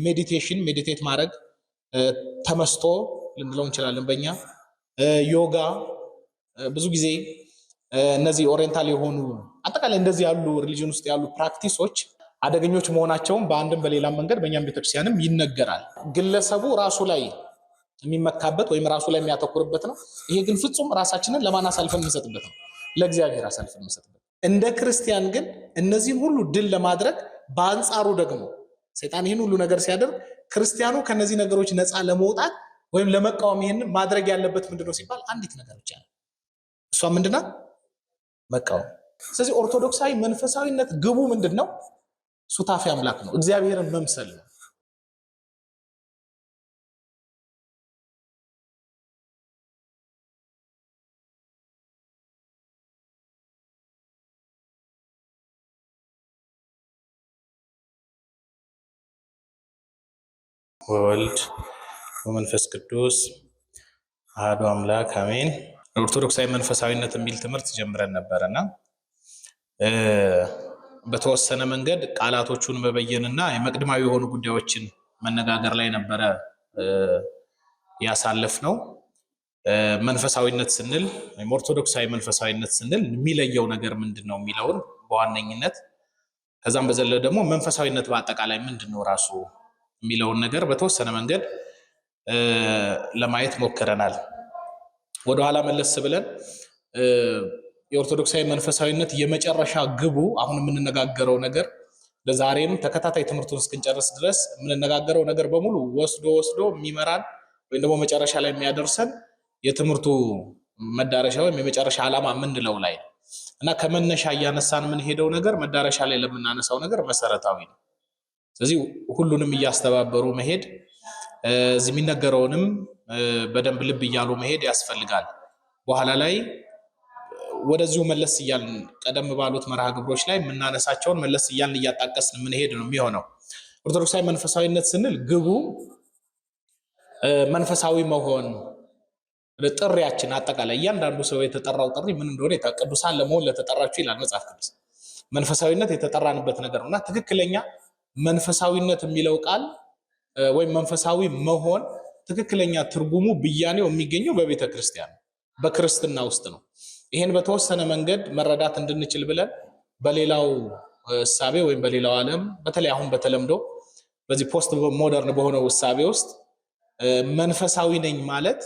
ሜዲቴሽን ሜዲቴት ማድረግ ተመስጦ ልንለው እንችላለን በእኛ ዮጋ ብዙ ጊዜ እነዚህ ኦሪየንታል የሆኑ አጠቃላይ እንደዚህ ያሉ ሪሊጅን ውስጥ ያሉ ፕራክቲሶች አደገኞች መሆናቸውን በአንድም በሌላም መንገድ በእኛም ቤተክርስቲያንም ይነገራል። ግለሰቡ ራሱ ላይ የሚመካበት ወይም ራሱ ላይ የሚያተኩርበት ነው። ይሄ ግን ፍጹም ራሳችንን ለማን አሳልፈን የምንሰጥበት ነው? ለእግዚአብሔር አሳልፈን የምንሰጥበት። እንደ ክርስቲያን ግን እነዚህን ሁሉ ድል ለማድረግ በአንጻሩ ደግሞ ሰይጣን ይህን ሁሉ ነገር ሲያደርግ ክርስቲያኑ ከነዚህ ነገሮች ነፃ ለመውጣት ወይም ለመቃወም ይሄንን ማድረግ ያለበት ምንድነው ሲባል አንዲት ነገር ብቻ ነው። እሷ ምንድነው? መቃወም። ስለዚህ ኦርቶዶክሳዊ መንፈሳዊነት ግቡ ምንድነው? ሱታፊ አምላክ ነው፣ እግዚአብሔርን መምሰል ነው። ወልድ ወመንፈስ ቅዱስ አሐዱ አምላክ አሜን። ኦርቶዶክሳዊ መንፈሳዊነት የሚል ትምህርት ጀምረን ነበርና በተወሰነ መንገድ ቃላቶቹን መበየንና የመቅድማዊ የሆኑ ጉዳዮችን መነጋገር ላይ ነበረ ያሳለፍነው። መንፈሳዊነት ስንል ወይም ኦርቶዶክሳዊ መንፈሳዊነት ስንል የሚለየው ነገር ምንድነው የሚለውን በዋነኝነት ከዛም በዘለ ደግሞ መንፈሳዊነት በአጠቃላይ ምንድነው ራሱ የሚለውን ነገር በተወሰነ መንገድ ለማየት ሞክረናል። ወደ ኋላ መለስ ብለን የኦርቶዶክሳዊ መንፈሳዊነት የመጨረሻ ግቡ አሁን የምንነጋገረው ነገር ለዛሬም ተከታታይ ትምህርቱን እስክንጨርስ ድረስ የምንነጋገረው ነገር በሙሉ ወስዶ የሚመራን ወይም ደግሞ መጨረሻ ላይ የሚያደርሰን የትምህርቱ መዳረሻ ወይም የመጨረሻ ዓላማ የምንለው ላይ ነው እና ከመነሻ እያነሳን የምንሄደው ነገር መዳረሻ ላይ ለምናነሳው ነገር መሰረታዊ ነው። ስለዚህ ሁሉንም እያስተባበሩ መሄድ እዚህ የሚነገረውንም በደንብ ልብ እያሉ መሄድ ያስፈልጋል። በኋላ ላይ ወደዚሁ መለስ እያልን ቀደም ባሉት መርሃ ግብሮች ላይ የምናነሳቸውን መለስ እያልን እያጣቀስን የምንሄድ ነው የሚሆነው። ኦርቶዶክሳዊ መንፈሳዊነት ስንል ግቡ መንፈሳዊ መሆን ጥሪያችን አጠቃላይ እያንዳንዱ ሰው የተጠራው ጥሪ ምን እንደሆነ ቅዱሳን ለመሆን ለተጠራችሁ ይላል መጽሐፍ ቅዱስ። መንፈሳዊነት የተጠራንበት ነገር ነውና ትክክለኛ መንፈሳዊነት የሚለው ቃል ወይም መንፈሳዊ መሆን ትክክለኛ ትርጉሙ ብያኔው የሚገኘው በቤተ ክርስቲያን በክርስትና ውስጥ ነው። ይሄን በተወሰነ መንገድ መረዳት እንድንችል ብለን በሌላው እሳቤ ወይም በሌላው ዓለም በተለይ አሁን በተለምዶ በዚህ ፖስት ሞደርን በሆነው እሳቤ ውስጥ መንፈሳዊ ነኝ ማለት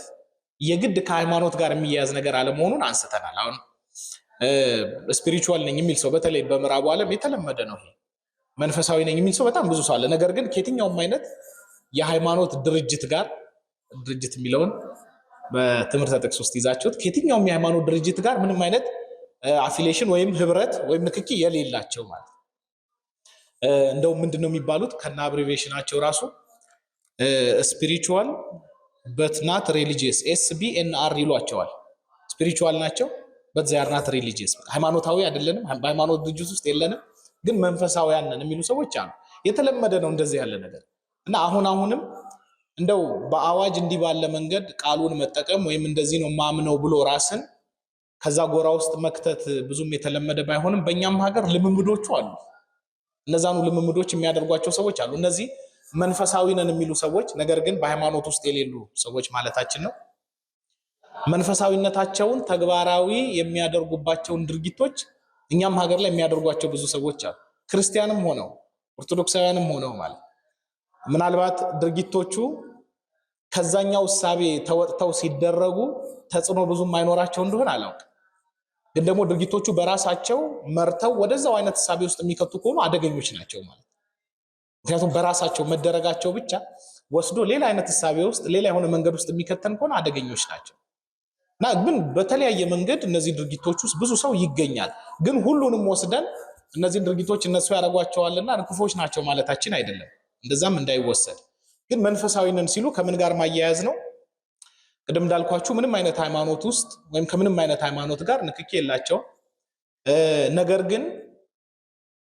የግድ ከሃይማኖት ጋር የሚያያዝ ነገር አለመሆኑን አንስተናል። አሁን ስፒሪቹዋል ነኝ የሚል ሰው በተለይ በምዕራቡ ዓለም የተለመደ ነው። መንፈሳዊ ነኝ የሚል ሰው በጣም ብዙ ሰው አለ። ነገር ግን ከየትኛውም አይነት የሃይማኖት ድርጅት ጋር ድርጅት የሚለውን በትምህርት ጥቅስ ውስጥ ይዛችሁት ከየትኛውም የሃይማኖት ድርጅት ጋር ምንም አይነት አፊሊዬሽን ወይም ህብረት ወይም ንክኪ የሌላቸው ማለት እንደው ምንድነው የሚባሉት ከና አብሪቬሽናቸው ራሱ ስፒሪቹዋል በት ናት ሪሊጂየስ SBNR ይሏቸዋል። ስፒሪቹዋል ናቸው በት they are not religious። ሃይማኖታዊ አይደለንም፣ በሃይማኖት ድርጅት ውስጥ የለንም፣ ግን መንፈሳዊያን ነን የሚሉ ሰዎች አሉ። የተለመደ ነው እንደዚህ ያለ ነገር እና አሁንም እንደው በአዋጅ እንዲህ ባለ መንገድ ቃሉን መጠቀም ወይም እንደዚህ ነው ማምነው ብሎ ራስን ከዛ ጎራ ውስጥ መክተት ብዙም የተለመደ ባይሆንም በእኛም ሀገር ልምምዶቹ አሉ። እነዛኑ ልምምዶች የሚያደርጓቸው ሰዎች አሉ። እነዚህ መንፈሳዊ ነን የሚሉ ሰዎች ነገር ግን በሃይማኖት ውስጥ የሌሉ ሰዎች ማለታችን ነው። መንፈሳዊነታቸውን ተግባራዊ የሚያደርጉባቸውን ድርጊቶች እኛም ሀገር ላይ የሚያደርጓቸው ብዙ ሰዎች አሉ። ክርስቲያንም ሆነው ኦርቶዶክሳውያንም ሆነው ማለት ምናልባት ድርጊቶቹ ከዛኛው እሳቤ ተወጥተው ሲደረጉ ተጽዕኖ ብዙም አይኖራቸው እንደሆነ አላውቅም። ግን ደግሞ ድርጊቶቹ በራሳቸው መርተው ወደዛው አይነት እሳቤ ውስጥ የሚከቱ ከሆኑ አደገኞች ናቸው ማለት። ምክንያቱም በራሳቸው መደረጋቸው ብቻ ወስዶ ሌላ አይነት እሳቤ ውስጥ ሌላ የሆነ መንገድ ውስጥ የሚከተን ከሆነ አደገኞች ናቸው እና ግን በተለያየ መንገድ እነዚህ ድርጊቶች ውስጥ ብዙ ሰው ይገኛል። ግን ሁሉንም ወስደን እነዚህ ድርጊቶች እነሱ ያደርጓቸዋልና ክፉዎች ናቸው ማለታችን አይደለም። እንደዛም እንዳይወሰድ ግን መንፈሳዊ ነን ሲሉ ከምን ጋር ማያያዝ ነው? ቅድም እንዳልኳችሁ ምንም አይነት ሃይማኖት ውስጥ ወይም ከምንም አይነት ሃይማኖት ጋር ንክኪ የላቸው። ነገር ግን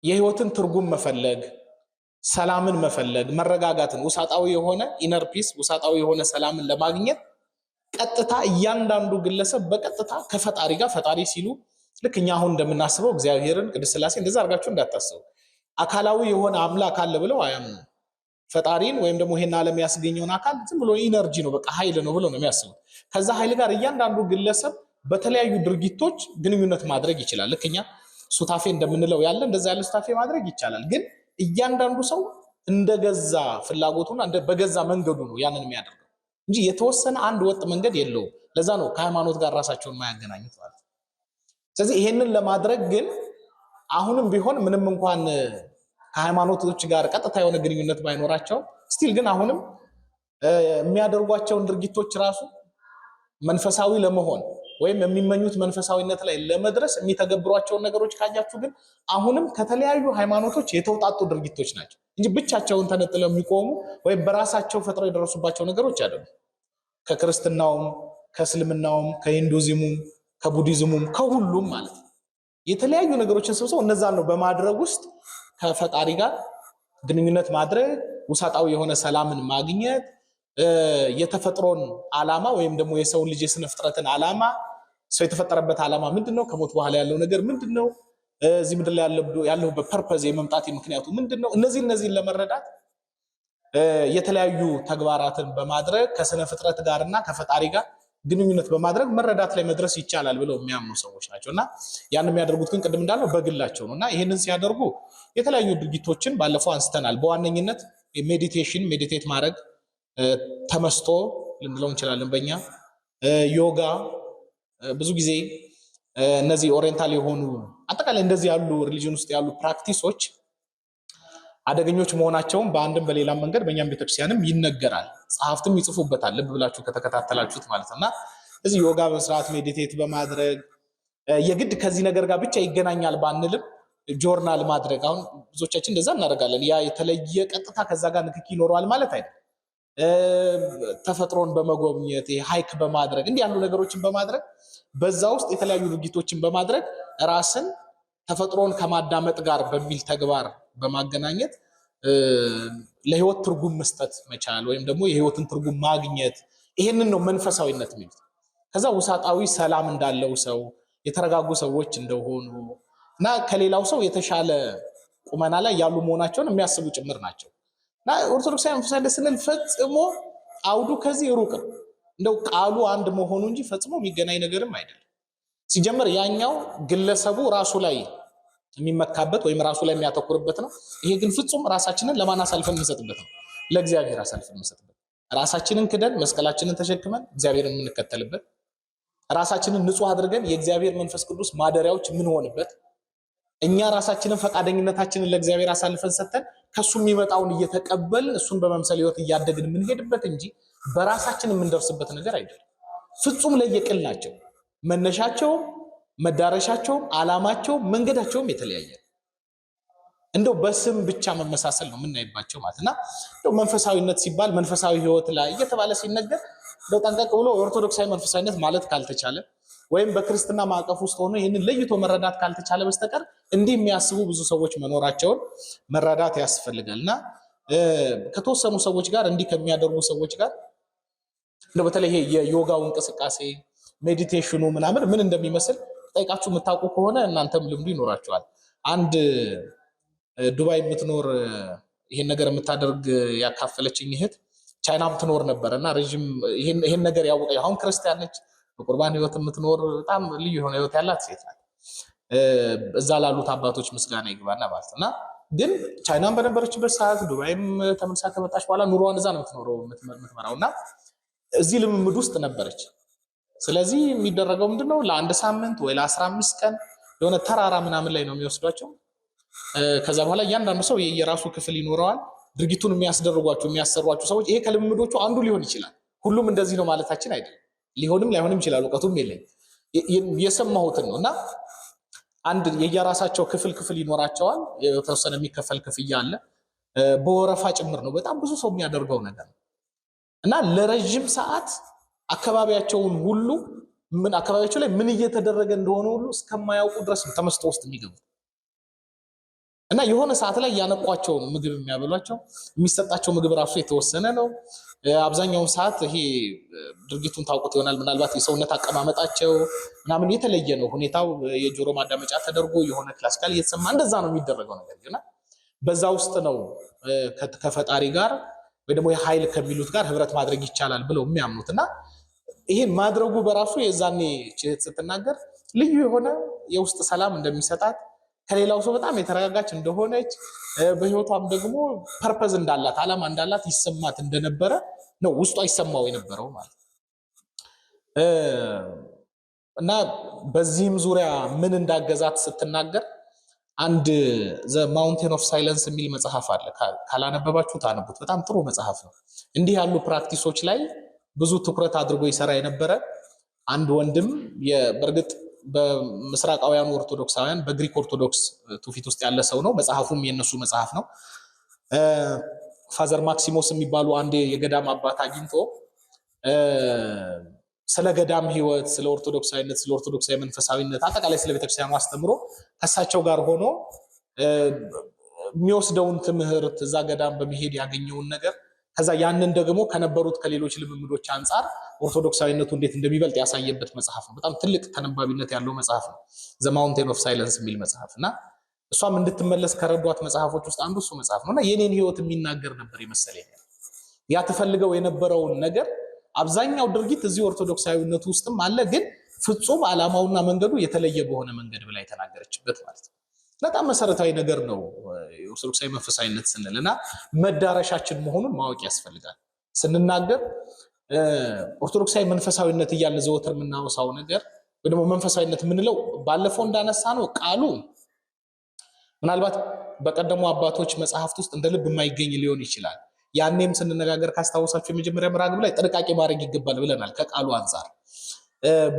የህይወትን ትርጉም መፈለግ፣ ሰላምን መፈለግ፣ መረጋጋትን፣ ውሳጣዊ የሆነ ኢነር ፒስ ውሳጣዊ የሆነ ሰላምን ለማግኘት ቀጥታ እያንዳንዱ ግለሰብ በቀጥታ ከፈጣሪ ጋር ፈጣሪ ሲሉ ልክ እኛ አሁን እንደምናስበው እግዚአብሔርን ቅድስት ሥላሴ እንደዛ አድርጋችሁ እንዳታስቡ። አካላዊ የሆነ አምላክ አለ ብለው አያምኑ። ፈጣሪን ወይም ደግሞ ይሄን ዓለም ያስገኘውን አካል ዝም ብሎ ኢነርጂ ነው በቃ ኃይል ነው ብሎ ነው የሚያስቡት። ከዛ ኃይል ጋር እያንዳንዱ ግለሰብ በተለያዩ ድርጊቶች ግንኙነት ማድረግ ይችላል። ልክኛ ሱታፌ እንደምንለው ያለ እንደዛ ያለ ሱታፌ ማድረግ ይቻላል። ግን እያንዳንዱ ሰው እንደገዛ ፍላጎቱና በገዛ መንገዱ ነው ያንን የሚያደርገው እንጂ የተወሰነ አንድ ወጥ መንገድ የለውም። ለዛ ነው ከሃይማኖት ጋር ራሳቸውን ማያገናኙት ማለት ነው። ስለዚህ ይሄንን ለማድረግ ግን አሁንም ቢሆን ምንም እንኳን ከሃይማኖቶች ጋር ቀጥታ የሆነ ግንኙነት ባይኖራቸው ስቲል ግን አሁንም የሚያደርጓቸውን ድርጊቶች ራሱ መንፈሳዊ ለመሆን ወይም የሚመኙት መንፈሳዊነት ላይ ለመድረስ የሚተገብሯቸውን ነገሮች ካያችሁ ግን አሁንም ከተለያዩ ሃይማኖቶች የተውጣጡ ድርጊቶች ናቸው እንጂ ብቻቸውን ተነጥለው የሚቆሙ ወይም በራሳቸው ፈጥረው የደረሱባቸው ነገሮች አይደሉም። ከክርስትናውም፣ ከእስልምናውም፣ ከሂንዱይዝሙም፣ ከቡዲዝሙም ከሁሉም ማለት ነው የተለያዩ ነገሮችን ሰብስበው እነዛን ነው በማድረግ ውስጥ ከፈጣሪ ጋር ግንኙነት ማድረግ፣ ውሳጣዊ የሆነ ሰላምን ማግኘት፣ የተፈጥሮን ዓላማ ወይም ደግሞ የሰው ልጅ የስነ ፍጥረትን ዓላማ ሰው የተፈጠረበት ዓላማ ምንድነው? ከሞት በኋላ ያለው ነገር ምንድነው? እዚህ ምድር ላይ ያለሁበት ፐርፐዝ የመምጣት ምክንያቱ ምንድነው? እነዚህን ለመረዳት የተለያዩ ተግባራትን በማድረግ ከስነ ፍጥረት ጋርና ከፈጣሪ ጋር ግንኙነት በማድረግ መረዳት ላይ መድረስ ይቻላል ብለው የሚያምኑ ሰዎች ናቸውና ያን የሚያደርጉት ግን ቅድም እንዳልነው በግላቸው ነውና ይሄንን ሲያደርጉ የተለያዩ ድርጊቶችን ባለፈው አንስተናል። በዋነኝነት ሜዲቴት ማድረግ ተመስጦ ልንለው እንችላለን በእኛ ዮጋ ብዙ ጊዜ እነዚህ ኦሪየንታል የሆኑ አጠቃላይ እንደዚህ ያሉ ሪሊጅን ውስጥ ያሉ ፕራክቲሶች አደገኞች መሆናቸውን በአንድም በሌላም መንገድ በእኛም ቤተክርስቲያንም ይነገራል። ጸሐፍትም ይጽፉበታል ልብ ብላችሁ ከተከታተላችሁት ማለት ነውና እዚህ ዮጋ በስርዓት ሜዲቴት በማድረግ የግድ ከዚህ ነገር ጋር ብቻ ይገናኛል ባንልም ጆርናል ማድረግ አሁን ብዙዎቻችን እንደዛ እናደርጋለን። ያ የተለየ ቀጥታ ከዛ ጋር ንክኪ ይኖረዋል ማለት አይደለም። ተፈጥሮን በመጎብኘት ሃይክ በማድረግ እንዲህ ያሉ ነገሮችን በማድረግ በዛ ውስጥ የተለያዩ ድርጊቶችን በማድረግ ራስን ተፈጥሮን ከማዳመጥ ጋር በሚል ተግባር በማገናኘት ለህይወት ትርጉም መስጠት መቻል ወይም ደግሞ የህይወትን ትርጉም ማግኘት ይሄንን ነው መንፈሳዊነት የሚሉት። ከዛ ውሳጣዊ ሰላም እንዳለው ሰው የተረጋጉ ሰዎች እንደሆኑ እና ከሌላው ሰው የተሻለ ቁመና ላይ ያሉ መሆናቸውን የሚያስቡ ጭምር ናቸው። እና ኦርቶዶክሳዊ መንፈሳዊነት ስንል ፈጽሞ አውዱ ከዚህ ሩቅ ነው። እንደው ቃሉ አንድ መሆኑ እንጂ ፈጽሞ የሚገናኝ ነገርም አይደለም። ሲጀመር ያኛው ግለሰቡ ራሱ ላይ የሚመካበት ወይም ራሱ ላይ የሚያተኩርበት ነው። ይሄ ግን ፍጹም ራሳችንን ለማን አሳልፈን የምንሰጥበት ነው? ለእግዚአብሔር አሳልፈን የምንሰጥበት። ራሳችንን ክደን መስቀላችንን ተሸክመን እግዚአብሔርን የምንከተልበት፣ ራሳችንን ንጹህ አድርገን የእግዚአብሔር መንፈስ ቅዱስ ማደሪያዎች የምንሆንበት፣ እኛ ራሳችንን ፈቃደኝነታችንን ለእግዚአብሔር አሳልፈን ሰጥተን ከሱ የሚመጣውን እየተቀበልን እሱን በመምሰል ህይወት እያደግን የምንሄድበት እንጂ በራሳችን የምንደርስበት ነገር አይደለም። ፍጹም ለየቅል ናቸው። መነሻቸውም መዳረሻቸውም ዓላማቸውም መንገዳቸውም የተለያየ እንደው በስም ብቻ መመሳሰል ነው የምናይባቸው ማለትና እንደው መንፈሳዊነት ሲባል መንፈሳዊ ህይወት ላይ እየተባለ ሲነገር እንደው ጠንቀቅ ብሎ ኦርቶዶክሳዊ መንፈሳዊነት ማለት ካልተቻለ ወይም በክርስትና ማዕቀፍ ውስጥ ሆኖ ይህንን ለይቶ መረዳት ካልተቻለ በስተቀር እንዲህ የሚያስቡ ብዙ ሰዎች መኖራቸውን መረዳት ያስፈልጋልና ከተወሰኑ ሰዎች ጋር እንዲህ ከሚያደርጉ ሰዎች ጋር እንደው በተለይ ይሄ የዮጋው እንቅስቃሴ ሜዲቴሽኑ ምናምን ምን እንደሚመስል ጠይቃችሁ የምታውቁ ከሆነ እናንተም ልምዱ ይኖራችኋል። አንድ ዱባይ የምትኖር ይሄን ነገር የምታደርግ ያካፈለችኝ እህት ቻይናም ትኖር ነበርና ረጅም ይሄን ነገር ያወቀ አሁን ክርስቲያን ነች፣ በቁርባን ህይወት የምትኖር በጣም ልዩ የሆነ ህይወት ያላት ሴት ናት። እዛ ላሉት አባቶች ምስጋና ይግባና ማለት እና ግን ቻይናም በነበረችበት ሰዓት ዱባይም ተመልሳ ከመጣች በኋላ ኑሮዋን እዛ ነው የምትመራውና እዚህ ልምምድ ውስጥ ነበረች። ስለዚህ የሚደረገው ምንድነው ለአንድ ሳምንት ወይ ለ15 ቀን የሆነ ተራራ ምናምን ላይ ነው የሚወስዷቸው። ከዛ በኋላ እያንዳንዱ ሰው የራሱ ክፍል ይኖረዋል። ድርጊቱን የሚያሰሯቸው ሰዎች ይሄ ከልምምዶቹ አንዱ ሊሆን ይችላል። ሁሉም እንደዚህ ነው ማለታችን አይደለም። ሊሆንም ላይሆንም ይችላል። እውቀቱም የለኝም። የሰማሁትን ነው እና አንድ የየራሳቸው ክፍል ይኖራቸዋል። የተወሰነ የሚከፈል ክፍያ አለ። በወረፋ ጭምር ነው። በጣም ብዙ ሰው የሚያደርገው ነገር ነው እና ለረጅም ሰዓት አካባቢያቸውን ሁሉ አካባቢያቸው ላይ ምን እየተደረገ እንደሆነ ሁሉ እስከማያውቁ ድረስ ተመስጦ ውስጥ የሚገቡት እና የሆነ ሰዓት ላይ ያነቋቸው ምግብ የሚያበሏቸው የሚሰጣቸው ምግብ ራሱ የተወሰነ ነው። አብዛኛውን ሰዓት ይሄ ድርጊቱን ታውቁት ይሆናል ምናልባት የሰውነት አቀማመጣቸው ምናምን የተለየ ነው። ሁኔታው የጆሮ ማዳመጫ ተደርጎ የሆነ ክላሲካል እየተሰማ እንደዛ ነው የሚደረገው ነገር እና በዛ ውስጥ ነው ከፈጣሪ ጋር ወይ ደግሞ የኃይል ከሚሉት ጋር ህብረት ማድረግ ይቻላል ብለው የሚያምኑትና ይሄን ማድረጉ በራሱ የዛኔ ስትናገር ልዩ የሆነ የውስጥ ሰላም እንደሚሰጣት ከሌላው ሰው በጣም የተረጋጋች እንደሆነች በህይወቷም ደግሞ ፐርፐዝ እንዳላት ዓላማ እንዳላት ይሰማት እንደነበረ ነው ውስጧ ይሰማው የነበረው ማለት እና በዚህም ዙሪያ ምን እንዳገዛት ስትናገር አንድ ዘ ማውንቴን ኦፍ ሳይለንስ የሚል መጽሐፍ አለ። ካላነበባችሁት አነቡት። በጣም ጥሩ መጽሐፍ ነው። እንዲህ ያሉ ፕራክቲሶች ላይ ብዙ ትኩረት አድርጎ ይሰራ የነበረ አንድ ወንድም በእርግጥ በምስራቃውያኑ ኦርቶዶክሳውያን በግሪክ ኦርቶዶክስ ትውፊት ውስጥ ያለ ሰው ነው። መጽሐፉም የነሱ መጽሐፍ ነው። ፋዘር ማክሲሞስ የሚባሉ አንድ የገዳም አባት አግኝቶ ስለ ገዳም ህይወት፣ ስለ ኦርቶዶክሳዊነት፣ ስለ ኦርቶዶክሳዊ መንፈሳዊነት አጠቃላይ ስለ ቤተክርስቲያኑ አስተምሮ ከሳቸው ጋር ሆኖ የሚወስደውን ትምህርት እዛ ገዳም በመሄድ ያገኘውን ነገር ከዛ ያንን ደግሞ ከነበሩት ከሌሎች ልምምዶች አንጻር ኦርቶዶክሳዊነቱ እንዴት እንደሚበልጥ ያሳየበት መጽሐፍ ነው። በጣም ትልቅ ተነባቢነት ያለው መጽሐፍ ነው። ዘ ማውንቴን ኦፍ ሳይለንስ የሚል መጽሐፍ እና እሷም እንድትመለስ ከረዷት መጽሐፎች ውስጥ አንዱ እሱ መጽሐፍ ነውና የኔን ህይወት የሚናገር ነበር ይመስለኝ። ያ ተፈልገው የነበረውን ነገር አብዛኛው ድርጊት እዚህ ኦርቶዶክሳዊነቱ ውስጥም አለ፣ ግን ፍጹም ዓላማውና መንገዱ የተለየ በሆነ መንገድ ብላ የተናገረችበት ማለት ነው። በጣም መሰረታዊ ነገር ነው የኦርቶዶክሳዊ መንፈሳዊነት ስንልና መዳረሻችን መሆኑን ማወቅ ያስፈልጋል። ስንናገር ኦርቶዶክሳዊ መንፈሳዊነት እያለ ዘወትር የምናወሳው ነገር ወይ ደግሞ መንፈሳዊነት የምንለው ባለፈው እንዳነሳ ነው ቃሉ ምናልባት በቀደሙ አባቶች መጽሐፍት ውስጥ እንደ ልብ የማይገኝ ሊሆን ይችላል። ያኔም ስንነጋገር ካስታወሳችሁ የመጀመሪያ ምዕራፍ ላይ ጥንቃቄ ማድረግ ይገባል ብለናል። ከቃሉ አንጻር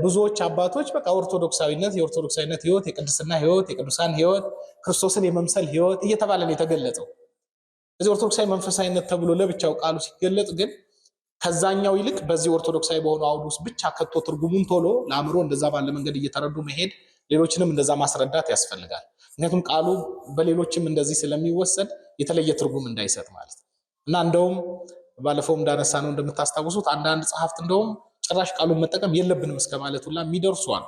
ብዙዎች አባቶች በቃ ኦርቶዶክሳዊነት የኦርቶዶክሳዊነት ህይወት፣ የቅድስና ህይወት፣ የቅዱሳን ህይወት፣ ክርስቶስን የመምሰል ህይወት እየተባለ ነው የተገለጸው። እዚህ ኦርቶዶክሳዊ መንፈሳዊነት ተብሎ ለብቻው ቃሉ ሲገለጽ ግን ከዛኛው ይልቅ በዚህ ኦርቶዶክሳዊ በሆነው አውድ ውስጥ ብቻ ከቶ ትርጉሙን ቶሎ ለአእምሮ እንደዛ ባለ መንገድ እየተረዱ መሄድ፣ ሌሎችንም እንደዛ ማስረዳት ያስፈልጋል። ምክንያቱም ቃሉ በሌሎችም እንደዚህ ስለሚወሰድ የተለየ ትርጉም እንዳይሰጥ ማለት ነው እና እንደውም ባለፈው እንዳነሳ ነው እንደምታስታውሱት አንዳንድ ጸሐፍት እንደውም ጭራሽ ቃሉን መጠቀም የለብንም እስከ ማለት ሁላ የሚደርሱ አሉ።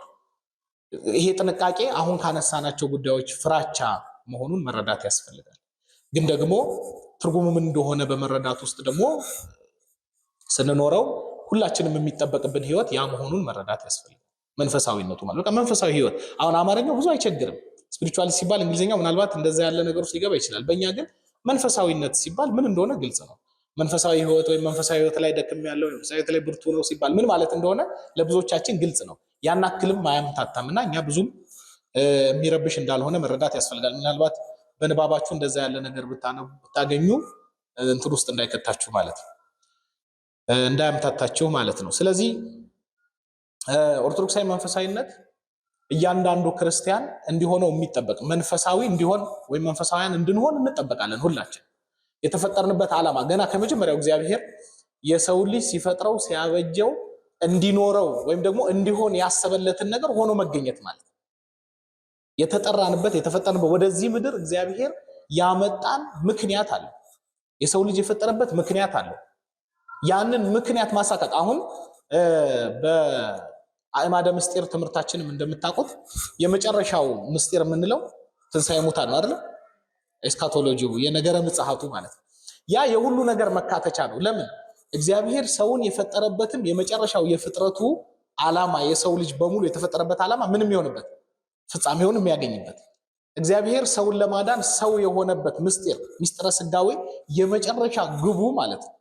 ይሄ ጥንቃቄ አሁን ካነሳናቸው ጉዳዮች ፍራቻ መሆኑን መረዳት ያስፈልጋል። ግን ደግሞ ትርጉሙ ምን እንደሆነ በመረዳት ውስጥ ደግሞ ስንኖረው ሁላችንም የሚጠበቅብን ህይወት ያ መሆኑን መረዳት ያስፈልጋል። መንፈሳዊነቱ ማለት በቃ መንፈሳዊ ህይወት አሁን አማርኛው ብዙ አይቸግርም። ስፒሪቹዋሊቲ ሲባል እንግሊዝኛው ምናልባት እንደዛ ያለ ነገር ውስጥ ሊገባ ይችላል። በእኛ ግን መንፈሳዊነት ሲባል ምን እንደሆነ ግልጽ ነው። መንፈሳዊ ህይወት ወይም መንፈሳዊ ህይወት ላይ ደክም ያለው መንፈሳዊ ህይወት ላይ ብርቱ ነው ሲባል ምን ማለት እንደሆነ ለብዙዎቻችን ግልጽ ነው። ያን አክልም አያምታታምና እኛ ብዙም የሚረብሽ እንዳልሆነ መረዳት ያስፈልጋል። ምናልባት በንባባችሁ እንደዛ ያለ ነገር ብታገኙ እንትን ውስጥ እንዳይከታችሁ ማለት ነው፣ እንዳያምታታችሁ ማለት ነው። ስለዚህ ኦርቶዶክሳዊ መንፈሳዊነት እያንዳንዱ ክርስቲያን እንዲሆነው የሚጠበቅ መንፈሳዊ እንዲሆን ወይም መንፈሳዊያን እንድንሆን እንጠበቃለን። ሁላችን የተፈጠርንበት ዓላማ ገና ከመጀመሪያው እግዚአብሔር የሰው ልጅ ሲፈጥረው ሲያበጀው እንዲኖረው ወይም ደግሞ እንዲሆን ያሰበለትን ነገር ሆኖ መገኘት ማለት ነው። የተጠራንበት የተፈጠርንበት ወደዚህ ምድር እግዚአብሔር ያመጣን ምክንያት አለ። የሰው ልጅ የፈጠረበት ምክንያት አለ። ያንን ምክንያት ማሳካት አሁን በአዕማደ ምስጢር ትምህርታችንም እንደምታውቁት የመጨረሻው ምስጢር የምንለው ትንሣኤ ሙታን ነው አይደል? ኤስካቶሎጂው የነገረ ምጽአቱ ማለት ነው። ያ የሁሉ ነገር መካተቻ ነው። ለምን? እግዚአብሔር ሰውን የፈጠረበትም የመጨረሻው የፍጥረቱ ዓላማ የሰው ልጅ በሙሉ የተፈጠረበት ዓላማ ምንም የሆነበት ፍጻሜውን የሚያገኝበት እግዚአብሔር ሰውን ለማዳን ሰው የሆነበት ምስጢረ ስጋዌ የመጨረሻ ግቡ ማለት ነው።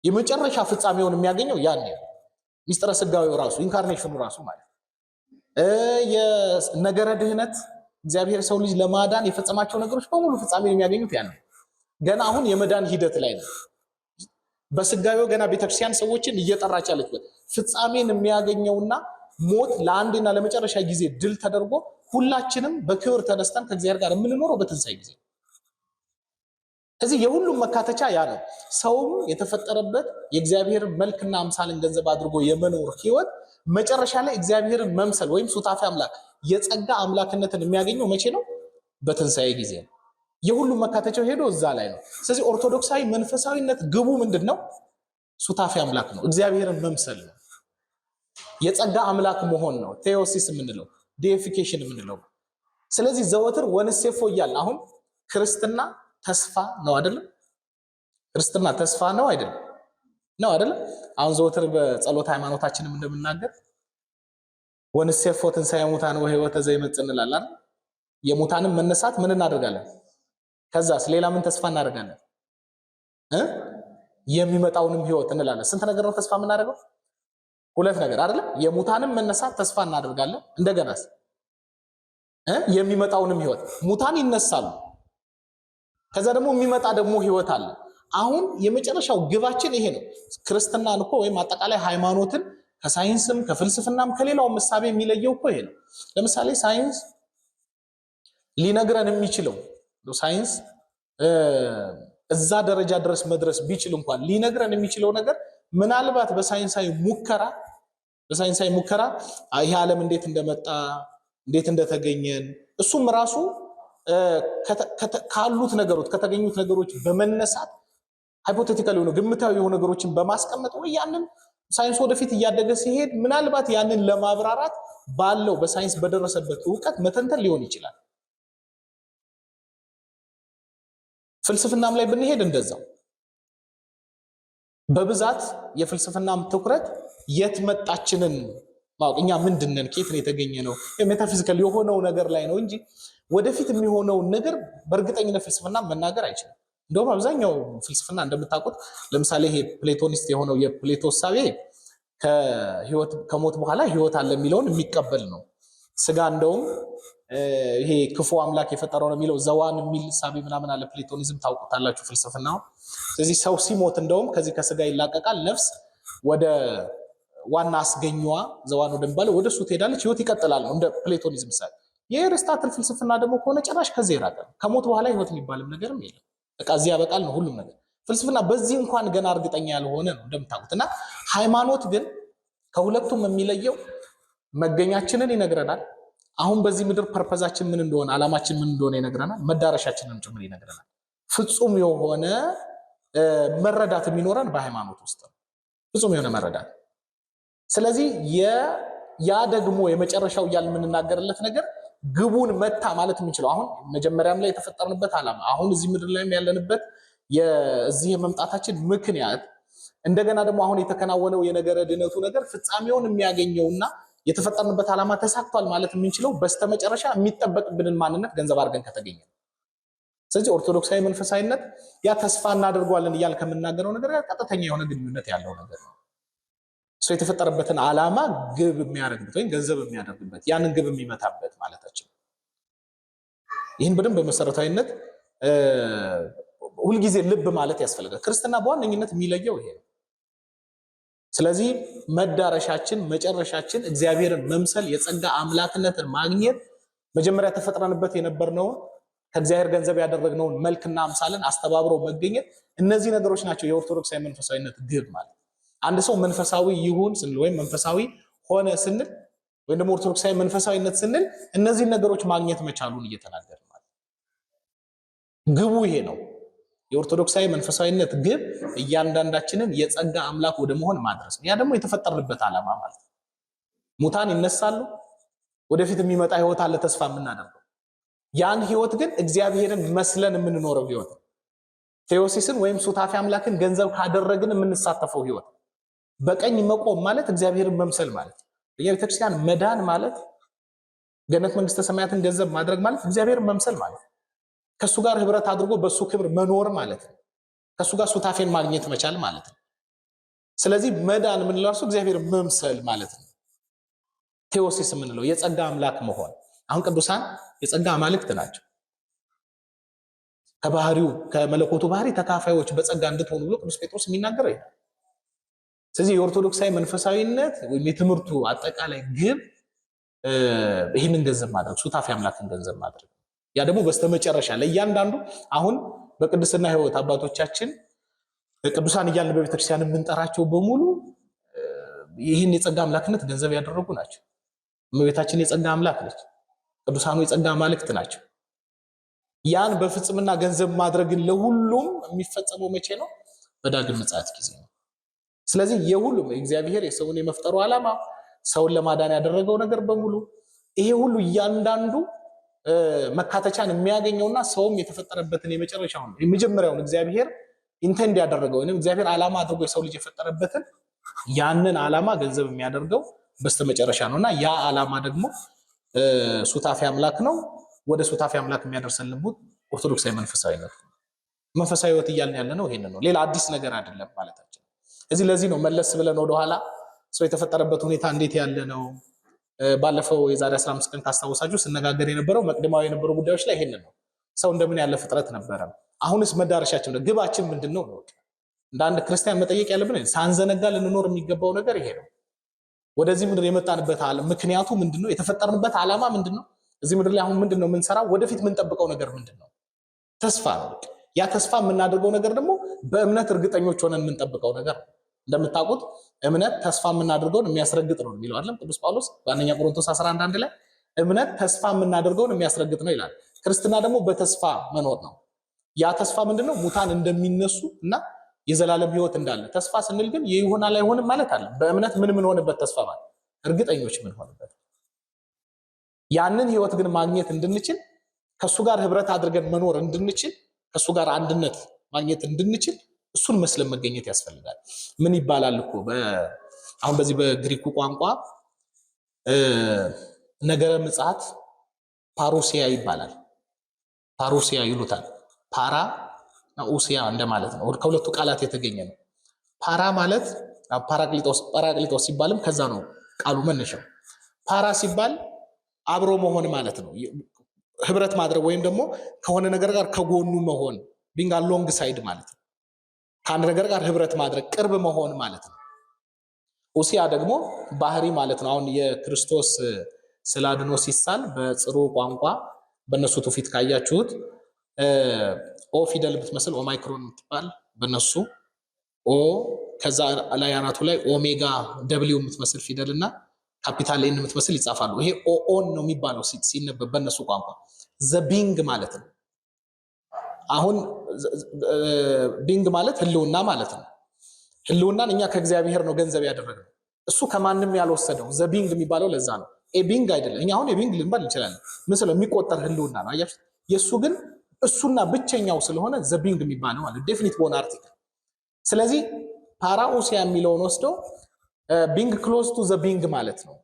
የመጨረሻ ፍጻሜውን የሚያገኘው ያን ነው። ምስጢረ ስጋዌው ራሱ ኢንካርኔሽኑ ራሱ ማለት የነገረ ድህነት እግዚአብሔር ሰው ልጅ ለማዳን የፈጸማቸው ነገሮች በሙሉ ፍጻሜ የሚያገኙት ያን ነው። ገና አሁን የመዳን ሂደት ላይ ነው። በስጋዌው ገና ቤተክርስቲያን ሰዎችን እየጠራች ያለችበት ፍጻሜን የሚያገኘውና ሞት ለአንድና ለመጨረሻ ጊዜ ድል ተደርጎ ሁላችንም በክብር ተነስተን ከእግዚአብሔር ጋር የምንኖረው በትንሣኤ ጊዜ። እዚህ የሁሉም መካተቻ ያ ነው። ሰውም የተፈጠረበት የእግዚአብሔር መልክና አምሳልን ገንዘብ አድርጎ የመኖር ህይወት መጨረሻ ላይ እግዚአብሔርን መምሰል ወይም ሱታፌ አምላክ የጸጋ አምላክነትን የሚያገኘው መቼ ነው? በትንሣኤ ጊዜ ነው። የሁሉም መካተቻው ሄዶ እዛ ላይ ነው። ስለዚህ ኦርቶዶክሳዊ መንፈሳዊነት ግቡ ምንድነው? ሱታፌ አምላክ ነው። እግዚአብሔርን መምሰል ነው። የጸጋ አምላክ መሆን ነው። ቴዎሲስ የምንለው ዴይፊኬሽን የምንለው። ስለዚህ ዘወትር ወንሴፎ እያልን አሁን ክርስትና ተስፋ ነው አይደለም? ክርስትና ተስፋ ነው አይደለም? ነው አይደለም? አሁን ዘወትር በጸሎት ሃይማኖታችንም እንደምናገር ወንሴፎ ትንሣኤ ሙታን ወሕይወተ ዘይመጽእ እንላለን። የሙታንን መነሳት ምን እናደርጋለን? ከዛስ ሌላ ምን ተስፋ እናደርጋለን? የሚመጣውንም ህይወት እንላለን። ስንት ነገር ነው ተስፋ የምናደርገው? ሁለት ነገር አይደለም? የሙታንን መነሳት ተስፋ እናደርጋለን። እንደገናስ የሚመጣውንም ህይወት። ሙታን ይነሳሉ፣ ከዛ ደግሞ የሚመጣ ደግሞ ህይወት አለ። አሁን የመጨረሻው ግባችን ይሄ ነው። ክርስትናን እኮ ወይም አጠቃላይ ሃይማኖትን ከሳይንስም ከፍልስፍናም ከሌላው ምሳሌ የሚለየው እኮ ይሄ ነው። ለምሳሌ ሳይንስ ሊነግረን የሚችለው ሳይንስ እዛ ደረጃ ድረስ መድረስ ቢችል እንኳን ሊነግረን የሚችለው ነገር ምናልባት በሳይንሳዊ ሙከራ ይሄ ዓለም እንዴት እንደመጣ እንዴት እንደተገኘን እሱም ራሱ ካሉት ነገሮች ከተገኙት ነገሮች በመነሳት ሃይፖቴቲካል የሆኑ ግምታዊ የሆኑ ነገሮችን በማስቀመጥ ወይ ያንን ሳይንስ ወደፊት እያደገ ሲሄድ ምናልባት ያንን ለማብራራት ባለው በሳይንስ በደረሰበት ዕውቀት መተንተን ሊሆን ይችላል። ፍልስፍናም ላይ ብንሄድ እንደዛው በብዛት የፍልስፍናም ትኩረት የት መጣችንን ማወቅ፣ እኛ ምንድነን፣ ከየት ነው የተገኘ ነው ሜታፊዚካል የሆነው ነገር ላይ ነው እንጂ ወደፊት የሚሆነውን ነገር በእርግጠኝነት ፍልስፍና መናገር አይችልም። እንደውም አብዛኛው ፍልስፍና እንደምታውቁት ለምሳሌ ይሄ ፕሌቶኒስት የሆነው የፕሌቶ እሳቤ ከሞት በኋላ ህይወት አለ የሚለውን የሚቀበል ነው። ስጋ እንደውም ይሄ ክፉ አምላክ የፈጠረው ነው የሚለው ዘዋን የሚል እሳቤ ምናምን አለ። ፕሌቶኒዝም ታውቁታላችሁ ፍልስፍናው። ስለዚህ ሰው ሲሞት እንደውም ከዚህ ከስጋ ይላቀቃል፣ ነፍስ ወደ ዋና አስገኘዋ ዘዋን ወደሚባለው ወደሱ ትሄዳለች፣ ህይወት ይቀጥላል ነው እንደ ፕሌቶኒዝም እሳቤ። የአርስቶትል ፍልስፍና ደግሞ ከሆነ ጭራሽ ከዚህ ይራቀ፣ ከሞት በኋላ ህይወት የሚባልም ነገርም የለም። በቃ እዚህ ያበቃል ነው ሁሉም ነገር። ፍልስፍና በዚህ እንኳን ገና እርግጠኛ ያልሆነ ነው እንደምታውቁት። እና ሃይማኖት ግን ከሁለቱም የሚለየው መገኛችንን ይነግረናል። አሁን በዚህ ምድር ፐርፐዛችን ምን እንደሆነ ዓላማችን ምን እንደሆነ ይነግረናል። መዳረሻችንን ጭምር ይነግረናል። ፍጹም የሆነ መረዳት የሚኖረን በሃይማኖት ውስጥ ነው፣ ፍጹም የሆነ መረዳት። ስለዚህ ያ ደግሞ የመጨረሻው እያልን የምንናገርለት ነገር ግቡን መታ ማለት የምንችለው አሁን መጀመሪያም ላይ የተፈጠርንበት ዓላማ፣ አሁን እዚህ ምድር ላይ ያለንበት የዚህ የመምጣታችን ምክንያት፣ እንደገና ደግሞ አሁን የተከናወነው የነገረ ድነቱ ነገር ፍጻሜውን የሚያገኘውና የተፈጠርንበት ዓላማ ተሳክቷል ማለት የምንችለው በስተመጨረሻ የሚጠበቅብንን ማንነት ገንዘብ አድርገን ከተገኘ። ስለዚህ ኦርቶዶክሳዊ መንፈሳዊነት ያ ተስፋ እናደርገዋለን እያል ከምናገረው ነገር ጋር ቀጥተኛ የሆነ ግንኙነት ያለው ነገር ነው። እሱ የተፈጠረበትን ዓላማ ግብ የሚያደርግበት ወይም ገንዘብ የሚያደርግበት ያንን ግብ የሚመታበት ማለታችን። ይህን በደንብ በመሰረታዊነት ሁልጊዜ ልብ ማለት ያስፈልጋል። ክርስትና በዋነኝነት የሚለየው ይሄ ነው። ስለዚህ መዳረሻችን መጨረሻችን እግዚአብሔርን መምሰል የጸጋ አምላክነትን ማግኘት መጀመሪያ ተፈጥረንበት የነበርነውን ከእግዚአብሔር ገንዘብ ያደረግነውን መልክና አምሳልን አስተባብሮ መገኘት፣ እነዚህ ነገሮች ናቸው የኦርቶዶክሳዊ መንፈሳዊነት ግብ ማለት። አንድ ሰው መንፈሳዊ ይሁን ስንል ወይም መንፈሳዊ ሆነ ስንል ወይም ደግሞ ኦርቶዶክሳዊ መንፈሳዊነት ስንል እነዚህ ነገሮች ማግኘት መቻሉን እየተናገርን ማለት ግቡ ይሄ ነው። የኦርቶዶክሳዊ መንፈሳዊነት ግብ እያንዳንዳችንን የጸጋ አምላክ ወደ መሆን ማድረስ ነው። ያ ደግሞ የተፈጠርንበት ዓላማ ማለት ነው። ሙታን ይነሳሉ፣ ወደፊት የሚመጣ ህይወት አለ ተስፋ የምናደርገው። ያን ህይወት ግን እግዚአብሔርን መስለን የምንኖረው ህይወት ነው። ቴዎሲስን ወይም ሱታፊ አምላክን ገንዘብ ካደረግን የምንሳተፈው ህይወት። በቀኝ መቆም ማለት እግዚአብሔርን መምሰል ማለት ነው። በቤተክርስቲያን መዳን ማለት ገነት መንግስተ ሰማያትን ገንዘብ ማድረግ ማለት እግዚአብሔርን መምሰል ማለት ነው። ከሱ ጋር ህብረት አድርጎ በሱ ክብር መኖር ማለት ነው። ከሱ ጋር ሱታፌን ማግኘት መቻል ማለት ነው። ስለዚህ መዳን የምንለው እርሱ እግዚአብሔርን መምሰል ማለት ነው። ቴዎሲስ የምንለው የጸጋ አምላክ መሆን። አሁን ቅዱሳን የጸጋ አማልክት ናቸው። ከባህሪው ከመለኮቱ ባህሪ ተካፋዮች በጸጋ እንድትሆኑ ብሎ ቅዱስ ጴጥሮስ የሚናገረው ይሄ። ስለዚህ የኦርቶዶክሳዊ መንፈሳዊነት ወይም የትምህርቱ አጠቃላይ ግብ ይህንን ገንዘብ ማድረግ፣ ሱታፌ አምላክን ገንዘብ ማድረግ። ያ ደግሞ በስተመጨረሻ ለእያንዳንዱ አሁን በቅድስና ህይወት አባቶቻችን ቅዱሳን እያልን በቤተክርስቲያን የምንጠራቸው በሙሉ ይህን የጸጋ አምላክነት ገንዘብ ያደረጉ ናቸው። እመቤታችን የጸጋ አምላክ ነች። ቅዱሳኑ የጸጋ አማልክት ናቸው። ያን በፍጽምና ገንዘብ ማድረግን ለሁሉም የሚፈጸመው መቼ ነው? በዳግም ምጽአት ጊዜ ነው። ስለዚህ የሁሉም እግዚአብሔር የሰውን የመፍጠሩ ዓላማ፣ ሰውን ለማዳን ያደረገው ነገር በሙሉ ይሄ ሁሉ እያንዳንዱ መካተቻን የሚያገኘውና ሰውም የተፈጠረበትን የመጀመሪያውን እግዚአብሔር ኢንተንድ ያደረገው ወይም እግዚአብሔር ዓላማ አድርጎ የሰው ልጅ የፈጠረበትን ያንን ዓላማ ገንዘብ የሚያደርገው በስተመጨረሻ ነውና ያ ዓላማ ደግሞ ሱታፊ አምላክ ነው። ወደ ሱታፊ አምላክ የሚያደርሰን ኦርቶዶክሳዊ መንፈሳዊነት መንፈሳዊ ህይወት እያልን ያለ ነው። ይሄን ነው፣ ሌላ አዲስ ነገር አይደለም ማለታችን። ለዚህ ነው መለስ ብለን ወደኋላ ሰው የተፈጠረበት ሁኔታ እንዴት ያለ ነው። ባለፈው የዛሬ 15 ቀን ካስታወሳችሁ ስነጋገር የነበረው መቅደማዊ የነበሩ ጉዳዮች ላይ ይሄን ነው። ሰው እንደምን ያለ ፍጥረት ነበረ፣ አሁንስ መዳረሻችን ነው፣ ግባችን ምንድነው ነው። እንደ አንድ ክርስቲያን መጠየቅ ያለብን ሳንዘነጋ ልንኖር የሚገባው ነገር ይሄ ነው። ወደዚህ ምድር የመጣንበት ምክንያቱ ምንድነው? የተፈጠርንበት ዓላማ ምንድነው? እዚህ ምድር ላይ አሁን ምንድነው የምንሰራው? ወደፊት የምንጠብቀው ነገር ምንድነው? ተስፋ ነው። ያ ተስፋ የምናደርገው ነገር ደግሞ በእምነት እርግጠኞች ሆነን የምንጠብቀው ነገር ነው። እንደምታውቁት እምነት ተስፋ የምናደርገውን የሚያስረግጥ ነው የሚለው አይደል ቅዱስ ጳውሎስ በአንደኛ ቆሮንቶስ 11:1 ላይ እምነት ተስፋ የምናደርገውን የሚያስረግጥ ነው ይላል። ክርስትና ደግሞ በተስፋ መኖር ነው። ያ ተስፋ ምንድነው? ሙታን እንደሚነሱ እና የዘላለም ህይወት እንዳለ። ተስፋ ስንል ግን ይሆናል አይሆንም ማለት አለ። በእምነት ምን ሆነበት ተስፋ ማለት እርግጠኞች ምን ሆነበት። ያንን ህይወት ግን ማግኘት እንድንችል ከሱ ጋር ህብረት አድርገን መኖር እንድንችል ከሱ ጋር አንድነት ማግኘት እንድንችል እሱን መስለን መገኘት ያስፈልጋል። ምን ይባላል እኮ አሁን በዚህ በግሪኩ ቋንቋ ነገረ ምጽአት ፓሩሲያ ይባላል። ፓሩሲያ ይሉታል። ፓራ እና ኡሲያ እንደማለት ነው። ከሁለቱ ቃላት የተገኘ ነው። ፓራ ማለት ጳራቅሊጦስ ሲባልም ከዛ ነው ቃሉ መነሻው። ፓራ ሲባል አብሮ መሆን ማለት ነው። ህብረት ማድረግ ወይም ደግሞ ከሆነ ነገር ጋር ከጎኑ መሆን ቢንግ አሎንግ ሳይድ ማለት ነው። ከአንድ ነገር ጋር ህብረት ማድረግ ቅርብ መሆን ማለት ነው። ኡሲያ ደግሞ ባህሪ ማለት ነው። አሁን የክርስቶስ ስለ አድኖ ሲሳል በጽሩ ቋንቋ በእነሱ ትውፊት ካያችሁት ኦ ፊደል ብትመስል ኦማይክሮን የምትባል በእነሱ ኦ ከዛ ላይ አናቱ ላይ ኦሜጋ ደብሊው የምትመስል ፊደል እና ካፒታል ኤን የምትመስል ይጻፋሉ። ይሄ ኦን ነው የሚባለው ሲነበብ በእነሱ ቋንቋ ዘቢንግ ማለት ነው። አሁን ቢንግ ማለት ህልውና ማለት ነው። ህልውናን እኛ ከእግዚአብሔር ነው ገንዘብ ያደረግነው፣ እሱ ከማንም ያልወሰደው። ዘቢንግ የሚባለው ለዛ ነው። ኤቢንግ አይደለም። እኛ አሁን ኤቢንግ ልንባል እንችላለን፣ ምን ስለ የሚቆጠር ህልውና ነው። አያችሁ፣ የሱ ግን እሱና ብቸኛው ስለሆነ ዘቢንግ የሚባለው ማለት ዴፊኒት በሆነ አርቲክል። ስለዚህ ፓራኡሲያ የሚለውን ወስዶ ቢንግ ክሎዝ ቱ ዘቢንግ ማለት ነው።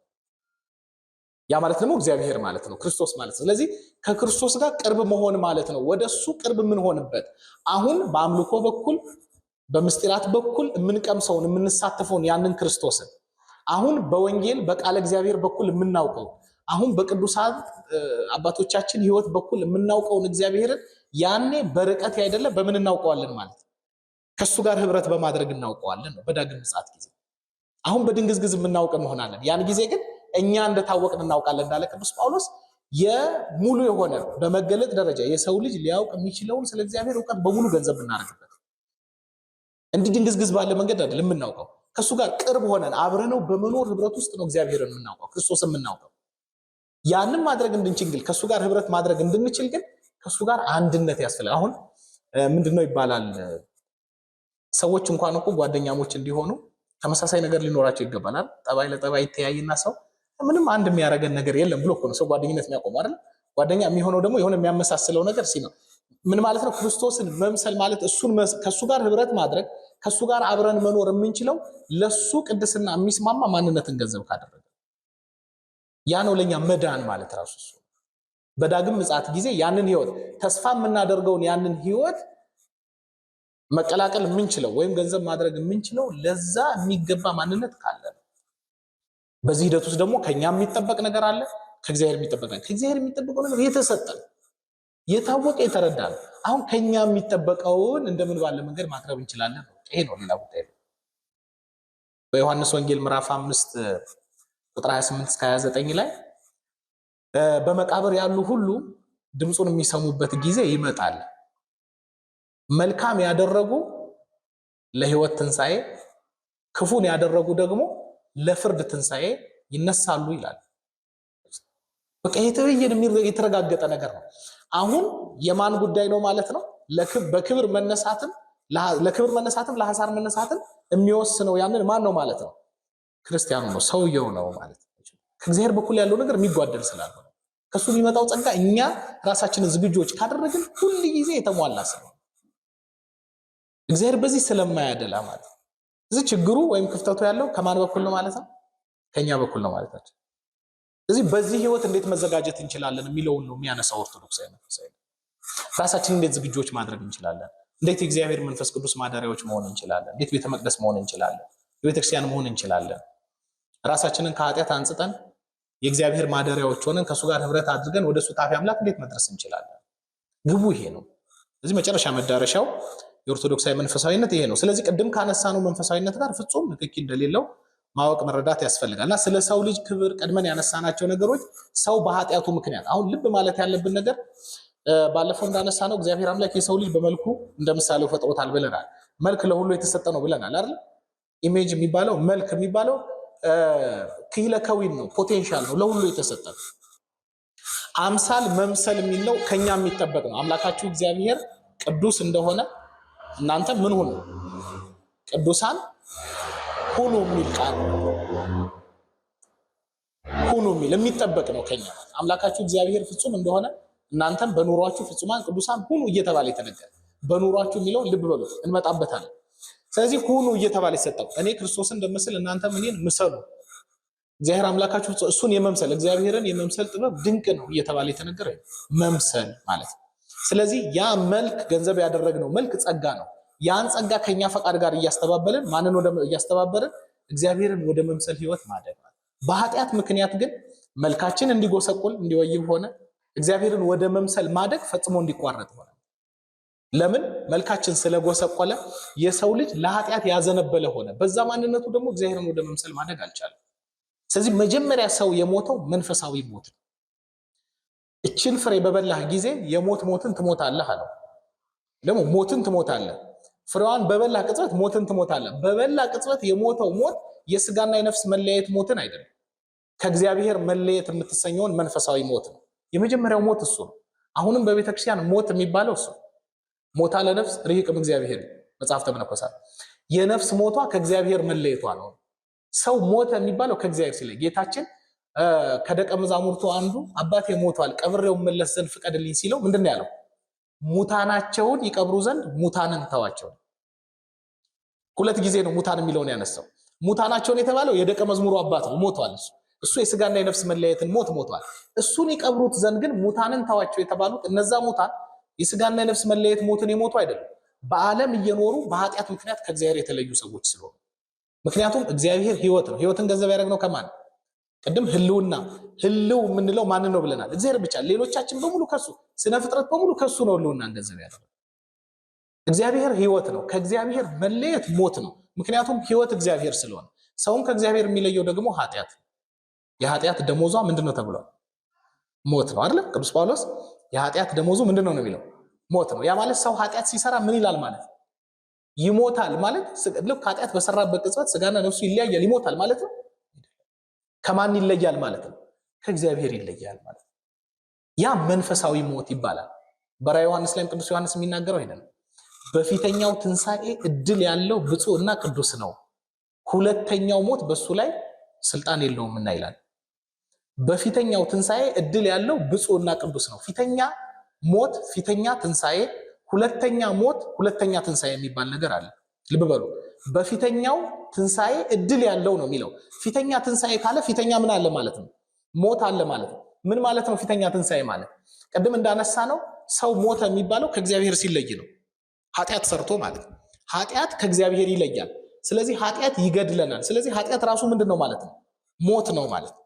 ያ ማለት ደግሞ እግዚአብሔር ማለት ነው፣ ክርስቶስ ማለት ነው። ስለዚህ ከክርስቶስ ጋር ቅርብ መሆን ማለት ነው። ወደሱ ቅርብ የምንሆንበት አሁን በአምልኮ በኩል በምስጢራት በኩል የምንቀምሰውን የምንሳተፈውን ያንን ክርስቶስን አሁን በወንጌል በቃለ እግዚአብሔር በኩል የምናውቀው አሁን በቅዱሳን አባቶቻችን ህይወት በኩል የምናውቀውን እግዚአብሔርን ያኔ በርቀት አይደለ በምን እናውቀዋለን ማለት ነው። ከሱ ጋር ህብረት በማድረግ እናውቀዋለን ነው በዳግም ምጽአት ጊዜ። አሁን በድንግዝግዝ የምናውቅ እንሆናለን። ያን ጊዜ ግን እኛ እንደታወቅን እናውቃለን እንዳለ ቅዱስ ጳውሎስ የሙሉ የሆነ በመገለጥ ደረጃ የሰው ልጅ ሊያውቅ የሚችለውን ስለ እግዚአብሔር እውቀት በሙሉ ገንዘብ እናደርግበት። እንዲህ ድንግዝግዝ ባለ መንገድ አይደለም የምናውቀው። ከሱ ጋር ቅርብ ሆነን አብረነው በመኖር ህብረት ውስጥ ነው እግዚአብሔርን የምናውቀው፣ ክርስቶስን የምናውቀው። ያንን ማድረግ እንድንችል ግን ከሱ ጋር ህብረት ማድረግ እንድንችል ግን ከሱ ጋር አንድነት ያስፈልጋል። አሁን ምንድነው ይባላል ሰዎች እንኳን እኮ ጓደኛሞች እንዲሆኑ ተመሳሳይ ነገር ሊኖራቸው ይገባናል። ጠባይ ለጠባይ ይተያይና ሰው ምንም አንድ የሚያደርገን ነገር የለም ብሎ እኮ ነው ሰው ጓደኝነት የሚያቆም አይደል? ጓደኛ የሚሆነው ደግሞ የሆነ የሚያመሳስለው ነገር ሲኖር ምን ማለት ነው? ክርስቶስን መምሰል ማለት እሱን ከሱ ጋር ህብረት ማድረግ ከሱ ጋር አብረን መኖር የምንችለው ለሱ ቅድስና የሚስማማ ማንነትን ገንዘብ ካደረገ ያ ነው ለኛ መዳን ማለት ራሱ እሱ። በዳግም ምጽአት ጊዜ ያንን ህይወት ተስፋ የምናደርገውን ያንን ህይወት መቀላቀል የምንችለው ወይም ገንዘብ ማድረግ የምንችለው ለዛ የሚገባ ማንነት ካለ ነው። በዚህ ሂደት ውስጥ ደግሞ ከኛ የሚጠበቅ ነገር አለ፣ ከእግዚአብሔር የሚጠበቅ ነገር። ከእግዚአብሔር የሚጠበቀው ነገር የተሰጠን የታወቀ የተረዳ ነው። አሁን ከኛ የሚጠበቀውን እንደምን ባለ መንገድ ማቅረብ እንችላለን። ይሄ ነው ሌላ ጉዳይ ነው። በዮሐንስ ወንጌል ምዕራፍ 5 ቁጥር 28 እስከ 29 ላይ በመቃብር ያሉ ሁሉ ድምፁን የሚሰሙበት ጊዜ ይመጣል፣ መልካም ያደረጉ ለህይወት ትንሣኤ፣ ክፉን ያደረጉ ደግሞ ለፍርድ ትንሣኤ ይነሳሉ ይላል። በቃ የተረጋገጠ ነገር ነው። አሁን የማን ጉዳይ ነው ማለት ነው? በክብር መነሳትም ለሐሳር መነሳትም የሚወስነው ያንን ማን ነው ማለት ነው? ክርስቲያኑ ነው፣ ሰውየው ነው ማለት ነው። ከእግዚአብሔር በኩል ያለው ነገር የሚጓደል ስላልሆነ ከሱ የሚመጣው ጸጋ እኛ ራሳችንን ዝግጆች ካደረግን ሁሉ ጊዜ የተሟላ ነው። እግዚአብሔር በዚህ ስለማያደላ ማለት ነው። እዚህ ችግሩ ወይም ክፍተቱ ያለው ከማን በኩል ነው ማለት ነው? ከኛ በኩል ነው ማለታችን። ስለዚህ በዚህ ህይወት እንዴት መዘጋጀት እንችላለን የሚለውን ነው የሚያነሳው ኦርቶዶክሳዊ መንፈሳዊ። ራሳችንን እንዴት ዝግጆች ማድረግ እንችላለን? እንዴት የእግዚአብሔር መንፈስ ቅዱስ ማደሪያዎች መሆን እንችላለን? እንዴት ቤተ መቅደስ መሆን እንችላለን? የቤተክርስቲያን መሆን እንችላለን? ራሳችንን ከኃጢአት አንጽተን የእግዚአብሔር ማደሪያዎች ሆነን ከሱ ጋር ህብረት አድርገን ወደ ሱታፊ አምላክ እንዴት መድረስ እንችላለን? ግቡ ይሄ ነው። ስለዚህ መጨረሻ መዳረሻው የኦርቶዶክሳዊ መንፈሳዊነት ይሄ ነው። ስለዚህ ቅድም ካነሳነው መንፈሳዊነት ጋር ፍጹም ንክኪ እንደሌለው ማወቅ መረዳት ያስፈልጋልና ስለ ሰው ልጅ ክብር ቀድመን ያነሳናቸው ነገሮች ሰው በኃጢአቱ ምክንያት አሁን ልብ ማለት ያለብን ነገር ባለፈው እንዳነሳነው እግዚአብሔር አምላክ የሰው ልጅ በመልኩ እንደምሳሌው ፈጥሮታል ብለናል። መልክ ለሁሉ የተሰጠ ነው ብለናል አይደል? ኢሜጅ የሚባለው መልክ የሚባለው ክሂለከዊን ነው፣ ፖቴንሻል ነው፣ ለሁሉ የተሰጠ ነው። አምሳል መምሰል የሚለው ከኛ የሚጠበቅ ነው። አምላካችሁ እግዚአብሔር ቅዱስ እንደሆነ እናንተ ምን ሁኑ ቅዱሳን ሁኑ የሚል ቃል ሁኑ የሚል የሚጠበቅ ነው ከኛ። አምላካችሁ እግዚአብሔር ፍጹም እንደሆነ እናንተም በኑሯችሁ ፍጹማን ቅዱሳን ሁኑ እየተባለ የተነገረ በኑሯችሁ የሚለው ልብ በሉት፣ እንመጣበታለን። ስለዚህ ሁኑ እየተባለ ይሰጠው እኔ ክርስቶስን እንደምስል እናንተም እኔን ምሰሉ። እግዚአብሔር አምላካችሁ እሱን የመምሰል እግዚአብሔርን የመምሰል ጥበብ ድንቅ ነው እየተባለ የተነገረ መምሰል ማለት ነው። ስለዚህ ያ መልክ ገንዘብ ያደረግነው መልክ ጸጋ ነው። ያን ጸጋ ከኛ ፈቃድ ጋር እያስተባበልን ማንን ወደ እያስተባበልን እግዚአብሔርን ወደ መምሰል ህይወት ማደግ ማለት። በኃጢአት ምክንያት ግን መልካችን እንዲጎሰቁል እንዲወይብ ሆነ። እግዚአብሔርን ወደ መምሰል ማደግ ፈጽሞ እንዲቋረጥ ሆነ። ለምን? መልካችን ስለጎሰቆለ የሰው ልጅ ለኃጢአት ያዘነበለ ሆነ። በዛ ማንነቱ ደግሞ እግዚአብሔርን ወደ መምሰል ማደግ አልቻለም። ስለዚህ መጀመሪያ ሰው የሞተው መንፈሳዊ ሞት ነው። እችን ፍሬ በበላህ ጊዜ የሞት ሞትን ትሞታለህ አለው። ደግሞ ሞትን ትሞታለህ፣ ፍሬዋን በበላህ ቅጽበት ሞትን ትሞታለህ። በበላ ቅጽበት የሞተው ሞት የስጋና የነፍስ መለያየት ሞትን አይደለም፣ ከእግዚአብሔር መለየት የምትሰኘውን መንፈሳዊ ሞት ነው። የመጀመሪያው ሞት እሱ ነው። አሁንም በቤተክርስቲያን ሞት የሚባለው እሱ ሞታ ለነፍስ ርሂቅም እግዚአብሔር መጽሐፍተ መነኮሳት የነፍስ ሞቷ ከእግዚአብሔር መለየቷ ነው። ሰው ሞተ የሚባለው ከእግዚአብሔር ሲለይ ጌታችን ከደቀ መዛሙርቱ አንዱ አባቴ ሞቷል ቀብሬው መለስ ዘንድ ፍቀድልኝ ሲለው ምንድን ነው ያለው? ሙታናቸውን ይቀብሩ ዘንድ ሙታንን ተዋቸው። ሁለት ጊዜ ነው ሙታን የሚለውን ያነሳው። ሙታናቸውን የተባለው የደቀ መዝሙሩ አባት ነው፣ ሞቷል። እሱ የስጋና የነፍስ መለየትን ሞት ሞቷል። እሱን ይቀብሩት ዘንድ ግን ሙታንን ተዋቸው የተባሉት እነዛ ሙታን የስጋና የነፍስ መለየት ሞትን የሞቱ አይደለም፣ በዓለም እየኖሩ በኃጢአት ምክንያት ከእግዚአብሔር የተለዩ ሰዎች ስለሆኑ። ምክንያቱም እግዚአብሔር ህይወት ነው። ህይወትን ገንዘብ ያደረግነው ከማን? ቅድም ህልውና ህልው የምንለው ማንን ነው ብለናል? እግዚአብሔር ብቻ። ሌሎቻችን በሙሉ ከሱ ስነ ፍጥረት በሙሉ ከሱ ነው ህልውናን ገንዘብ ያደረገው። እግዚአብሔር ህይወት ነው። ከእግዚአብሔር መለየት ሞት ነው። ምክንያቱም ህይወት እግዚአብሔር ስለሆነ። ሰውን ከእግዚአብሔር የሚለየው ደግሞ ኃጢአት። የኃጢአት ደሞዟ ምንድነው ተብሏል? ሞት ነው አይደል? ቅዱስ ጳውሎስ የኃጢአት ደሞዙ ምንድነው ነው የሚለው? ሞት ነው። ያ ማለት ሰው ኃጢአት ሲሰራ ምን ይላል ማለት ነው? ይሞታል ማለት ልክ ኃጢአት በሰራበት ቅጽበት ስጋና ነፍሱ ይለያያል። ይሞታል ማለት ነው። ከማን ይለያል ማለት ነው? ከእግዚአብሔር ይለያል ማለት ነው። ያ መንፈሳዊ ሞት ይባላል። በራዕየ ዮሐንስ ላይም ቅዱስ ዮሐንስ የሚናገረው ይሄን ነው። በፊተኛው ትንሣኤ እድል ያለው ብፁዕ እና ቅዱስ ነው፣ ሁለተኛው ሞት በሱ ላይ ስልጣን የለውም እና ይላል። በፊተኛው ትንሣኤ እድል ያለው ብፁዕ እና ቅዱስ ነው። ፊተኛ ሞት፣ ፊተኛ ትንሣኤ፣ ሁለተኛ ሞት፣ ሁለተኛ ትንሣኤ የሚባል ነገር አለ። ልብ በሉ። በፊተኛው ትንሣኤ እድል ያለው ነው የሚለው። ፊተኛ ትንሣኤ ካለ ፊተኛ ምን አለ ማለት ነው? ሞት አለ ማለት ነው። ምን ማለት ነው ፊተኛ ትንሣኤ ማለት? ቅድም እንዳነሳ ነው ሰው ሞተ የሚባለው ከእግዚአብሔር ሲለይ ነው። ኃጢአት ሰርቶ ማለት ነው። ኃጢአት ከእግዚአብሔር ይለያል። ስለዚህ ኃጢአት ይገድለናል። ስለዚህ ኃጢአት ራሱ ምንድን ነው ማለት ነው? ሞት ነው ማለት ነው።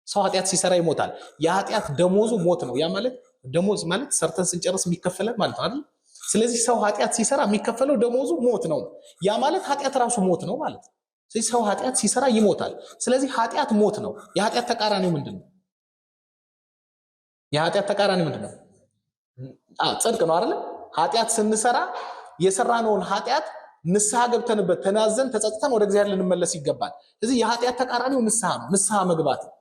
ሰው ኃጢአት ሲሰራ ይሞታል። የኃጢአት ደሞዙ ሞት ነው። ያ ማለት ደሞዝ ማለት ሰርተን ስንጨርስ የሚከፈለን ማለት ነው አይደል? ስለዚህ ሰው ኃጢአት ሲሰራ የሚከፈለው ደሞዙ ሞት ነው። ያ ማለት ኃጢአት ራሱ ሞት ነው ማለት ነው። ስለዚህ ሰው ኃጢአት ሲሰራ ይሞታል። ስለዚህ ኃጢአት ሞት ነው። የኃጢአት ተቃራኒው ምንድን ነው? የኃጢአት ተቃራኒ ምንድን ነው? ጽድቅ ነው አይደል? ኃጢአት ስንሰራ የሰራነውን ኃጢአት ንስሐ ገብተንበት ተናዘን ተጸጽተን ወደ እግዚአብሔር ልንመለስ ይገባል። ስለዚህ የኃጢአት ተቃራኒው ንስሐ ነው። ንስሐ መግባት ነው።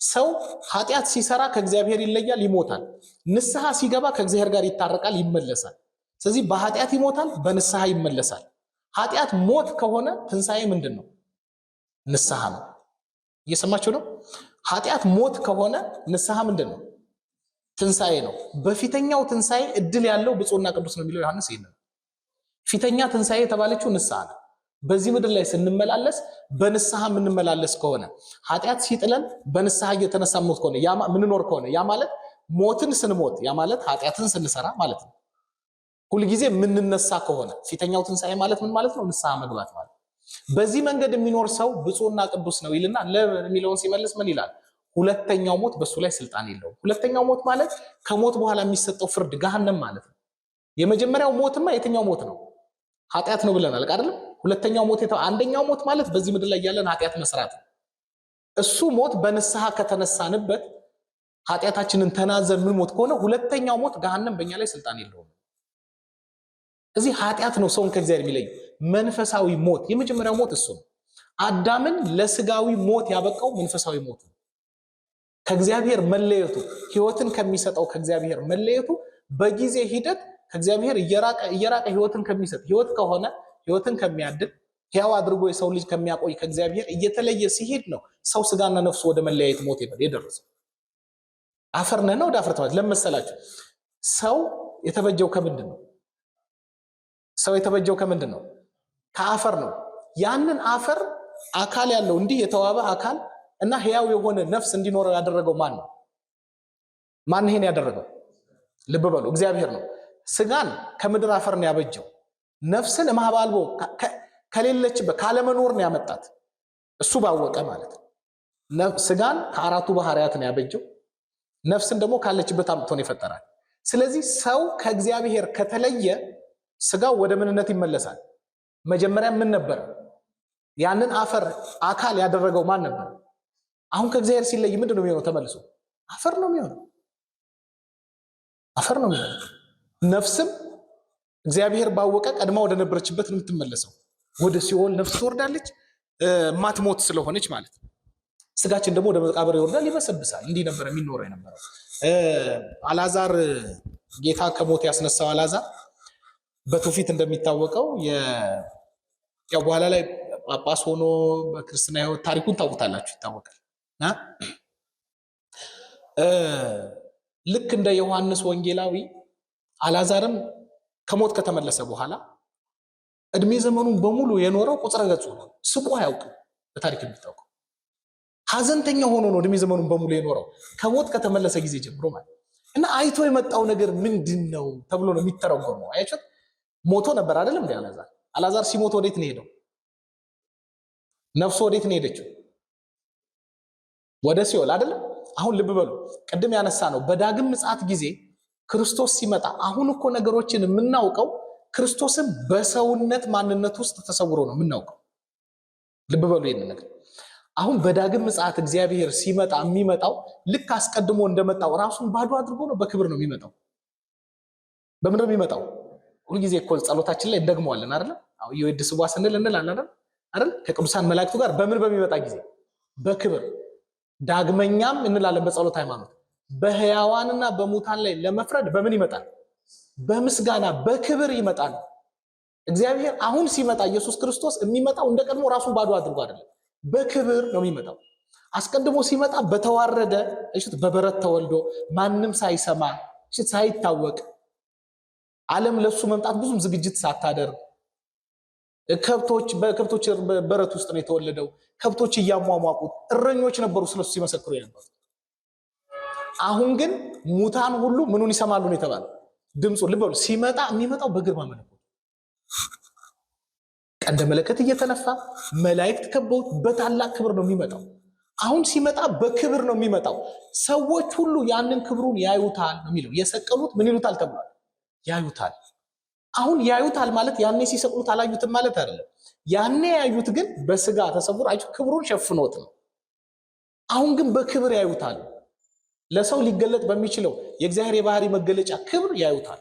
ሰው ኃጢአት ሲሰራ ከእግዚአብሔር ይለያል፣ ይሞታል። ንስሐ ሲገባ ከእግዚአብሔር ጋር ይታረቃል፣ ይመለሳል። ስለዚህ በኃጢአት ይሞታል፣ በንስሐ ይመለሳል። ኃጢአት ሞት ከሆነ ትንሣኤ ምንድን ነው? ንስሐ ነው። እየሰማችሁ ነው? ኃጢአት ሞት ከሆነ ንስሐ ምንድን ነው? ትንሣኤ ነው። በፊተኛው ትንሣኤ እድል ያለው ብፁዕና ቅዱስ ነው የሚለው ዮሐንስ ይሄንን። ፊተኛ ትንሣኤ የተባለችው ንስሐ ነው። በዚህ ምድር ላይ ስንመላለስ በንስሐ የምንመላለስ ከሆነ ኃጢአት ሲጥለን በንስሐ እየተነሳ ሞት ከሆነ ምንኖር ከሆነ ያ ማለት ሞትን ስንሞት ያ ማለት ኃጢአትን ስንሰራ ማለት ነው። ሁልጊዜ የምንነሳ ከሆነ ፊተኛው ትንሣኤ ማለት ምን ማለት ነው? ንስሐ መግባት ማለት። በዚህ መንገድ የሚኖር ሰው ብፁዕና ቅዱስ ነው ይልና ለሚለውን ሲመልስ ምን ይላል? ሁለተኛው ሞት በሱ ላይ ስልጣን የለውም። ሁለተኛው ሞት ማለት ከሞት በኋላ የሚሰጠው ፍርድ ገሃነም ማለት ነው። የመጀመሪያው ሞትማ የትኛው ሞት ነው? ኃጢአት ነው ብለናል አይደል? ሁለተኛው ሞት አንደኛው ሞት ማለት በዚህ ምድር ላይ ያለን ኃጢአት መስራት ነው። እሱ ሞት በንስሐ ከተነሳንበት ኃጢአታችንን ተናዘን ምን ሞት ከሆነ ሁለተኛው ሞት ገሃነም በእኛ ላይ ስልጣን የለውም። እዚህ ኃጢአት ነው ሰውን ከእግዚአብሔር የሚለይ። መንፈሳዊ ሞት የመጀመሪያው ሞት እሱ ነው። አዳምን ለስጋዊ ሞት ያበቃው መንፈሳዊ ሞት ነው። ከእግዚአብሔር መለየቱ ህይወትን ከሚሰጠው ከእግዚአብሔር መለየቱ በጊዜ ሂደት ከእግዚአብሔር እየራቀ ህይወትን ከሚሰጥ ህይወት ከሆነ ህይወትን ከሚያድል ሕያው አድርጎ የሰው ልጅ ከሚያቆይ ከእግዚአብሔር እየተለየ ሲሄድ ነው ሰው ስጋና ነፍሱ ወደ መለያየት ሞት የደረሰው። አፈር ነህና ወደ አፈር ተመለስ። ለመሰላችሁ ሰው የተበጀው ከምንድን ነው? ሰው የተበጀው ከምንድን ነው? ከአፈር ነው። ያንን አፈር አካል ያለው እንዲህ የተዋበ አካል እና ሕያው የሆነ ነፍስ እንዲኖረው ያደረገው ማን ነው? ማን ይሄን ያደረገው? ልብ በሉ፣ እግዚአብሔር ነው። ስጋን ከምድር አፈር ነው ያበጀው። ነፍስን ማህባልቦ ከሌለችበት ካለመኖር ነው ያመጣት። እሱ ባወቀ ማለት ነው። ስጋን ከአራቱ ባህሪያት ነው ያበጀው። ነፍስን ደግሞ ካለችበት አምጥቶ ነው የፈጠራል። ስለዚህ ሰው ከእግዚአብሔር ከተለየ ስጋው ወደ ምንነት ይመለሳል። መጀመሪያ ምን ነበር? ያንን አፈር አካል ያደረገው ማን ነበር? አሁን ከእግዚአብሔር ሲለይ ምንድን ነው የሚሆነው? ተመልሶ አፈር ነው የሚሆነው። አፈር ነው የሚሆነው። ነፍስም እግዚአብሔር ባወቀ ቀድማ ወደ ነበረችበት ነው የምትመለሰው። ወደ ሲኦል ነፍስ ትወርዳለች፣ ማትሞት ስለሆነች ማለት ነው። ስጋችን ደግሞ ወደ መቃብር ይወርዳል፣ ይበሰብሳል። እንዲህ ነበር የሚኖረው የነበረው። አልዓዛር ጌታ ከሞት ያስነሳው አልዓዛር በትውፊት እንደሚታወቀው ያው በኋላ ላይ ጳጳስ ሆኖ በክርስትና ሕይወት ታሪኩን ታውቁታላችሁ፣ ይታወቃል። ልክ እንደ ዮሐንስ ወንጌላዊ አልዓዛርም ከሞት ከተመለሰ በኋላ እድሜ ዘመኑን በሙሉ የኖረው ቁጥረ ገጹ ነው። ስቆ አያውቅም። በታሪክ የሚታወቀው ሀዘንተኛ ሆኖ ነው እድሜ ዘመኑን በሙሉ የኖረው ከሞት ከተመለሰ ጊዜ ጀምሮ ማለት እና አይቶ የመጣው ነገር ምንድን ነው ተብሎ ነው የሚተረጎመው። አያችሁት? ሞቶ ነበር አይደለም እንዴ አልዓዛር? አልዓዛር ሲሞት ወዴት ነው ሄደው? ነፍሱ ወዴት ነው ሄደችው? ወደ ሲኦል አይደለም? አሁን ልብ በሉ፣ ቅድም ያነሳ ነው በዳግም ምጽአት ጊዜ ክርስቶስ ሲመጣ። አሁን እኮ ነገሮችን የምናውቀው ክርስቶስን በሰውነት ማንነት ውስጥ ተሰውሮ ነው የምናውቀው። ልብ በሉ ይሄን ነገር። አሁን በዳግም ምጽአት እግዚአብሔር ሲመጣ የሚመጣው ልክ አስቀድሞ እንደመጣው ራሱን ባዶ አድርጎ ነው። በክብር ነው የሚመጣው። በምን ነው የሚመጣው? ሁልጊዜ እኮ ጸሎታችን ላይ እንደግመዋለን አይደል? አው ይወድስዋ ስንል እንላለን አይደል? ከቅዱሳን መላእክቱ ጋር በምን በሚመጣ ጊዜ? በክብር። ዳግመኛም እንላለን በጸሎት ሃይማኖት በሕያዋንና በሙታን ላይ ለመፍረድ በምን ይመጣል? በምስጋና በክብር ይመጣል። እግዚአብሔር አሁን ሲመጣ ኢየሱስ ክርስቶስ የሚመጣው እንደቀድሞ ራሱን ባዶ አድርጎ አይደለም፣ በክብር ነው የሚመጣው። አስቀድሞ ሲመጣ በተዋረደ በበረት ተወልዶ ማንም ሳይሰማ ሳይታወቅ ዓለም ለሱ መምጣት ብዙም ዝግጅት ሳታደርግ በከብቶች በረት ውስጥ ነው የተወለደው። ከብቶች እያሟሟቁት እረኞች ነበሩ ስለሱ ሲመሰክሩ የነበሩ። አሁን ግን ሙታን ሁሉ ምኑን ይሰማሉ ነው የተባለው? ድምፁ። ልብ በሉ፣ ሲመጣ የሚመጣው በግርማ መለኮት ቀንደ መለከት እየተነፋ መላእክት ከበውት በታላቅ ክብር ነው የሚመጣው። አሁን ሲመጣ በክብር ነው የሚመጣው። ሰዎች ሁሉ ያንን ክብሩን ያዩታል ነው የሚለው። የሰቀሉት ምን ይሉታል ተብሏል? ያዩታል። አሁን ያዩታል ማለት ያኔ ሲሰቅሉት አላዩትም ማለት አይደለም። ያኔ ያዩት ግን በስጋ ተሰውሮ ክብሩን ሸፍኖት ነው። አሁን ግን በክብር ያዩታል። ለሰው ሊገለጥ በሚችለው የእግዚአብሔር የባህሪ መገለጫ ክብር ያዩታል።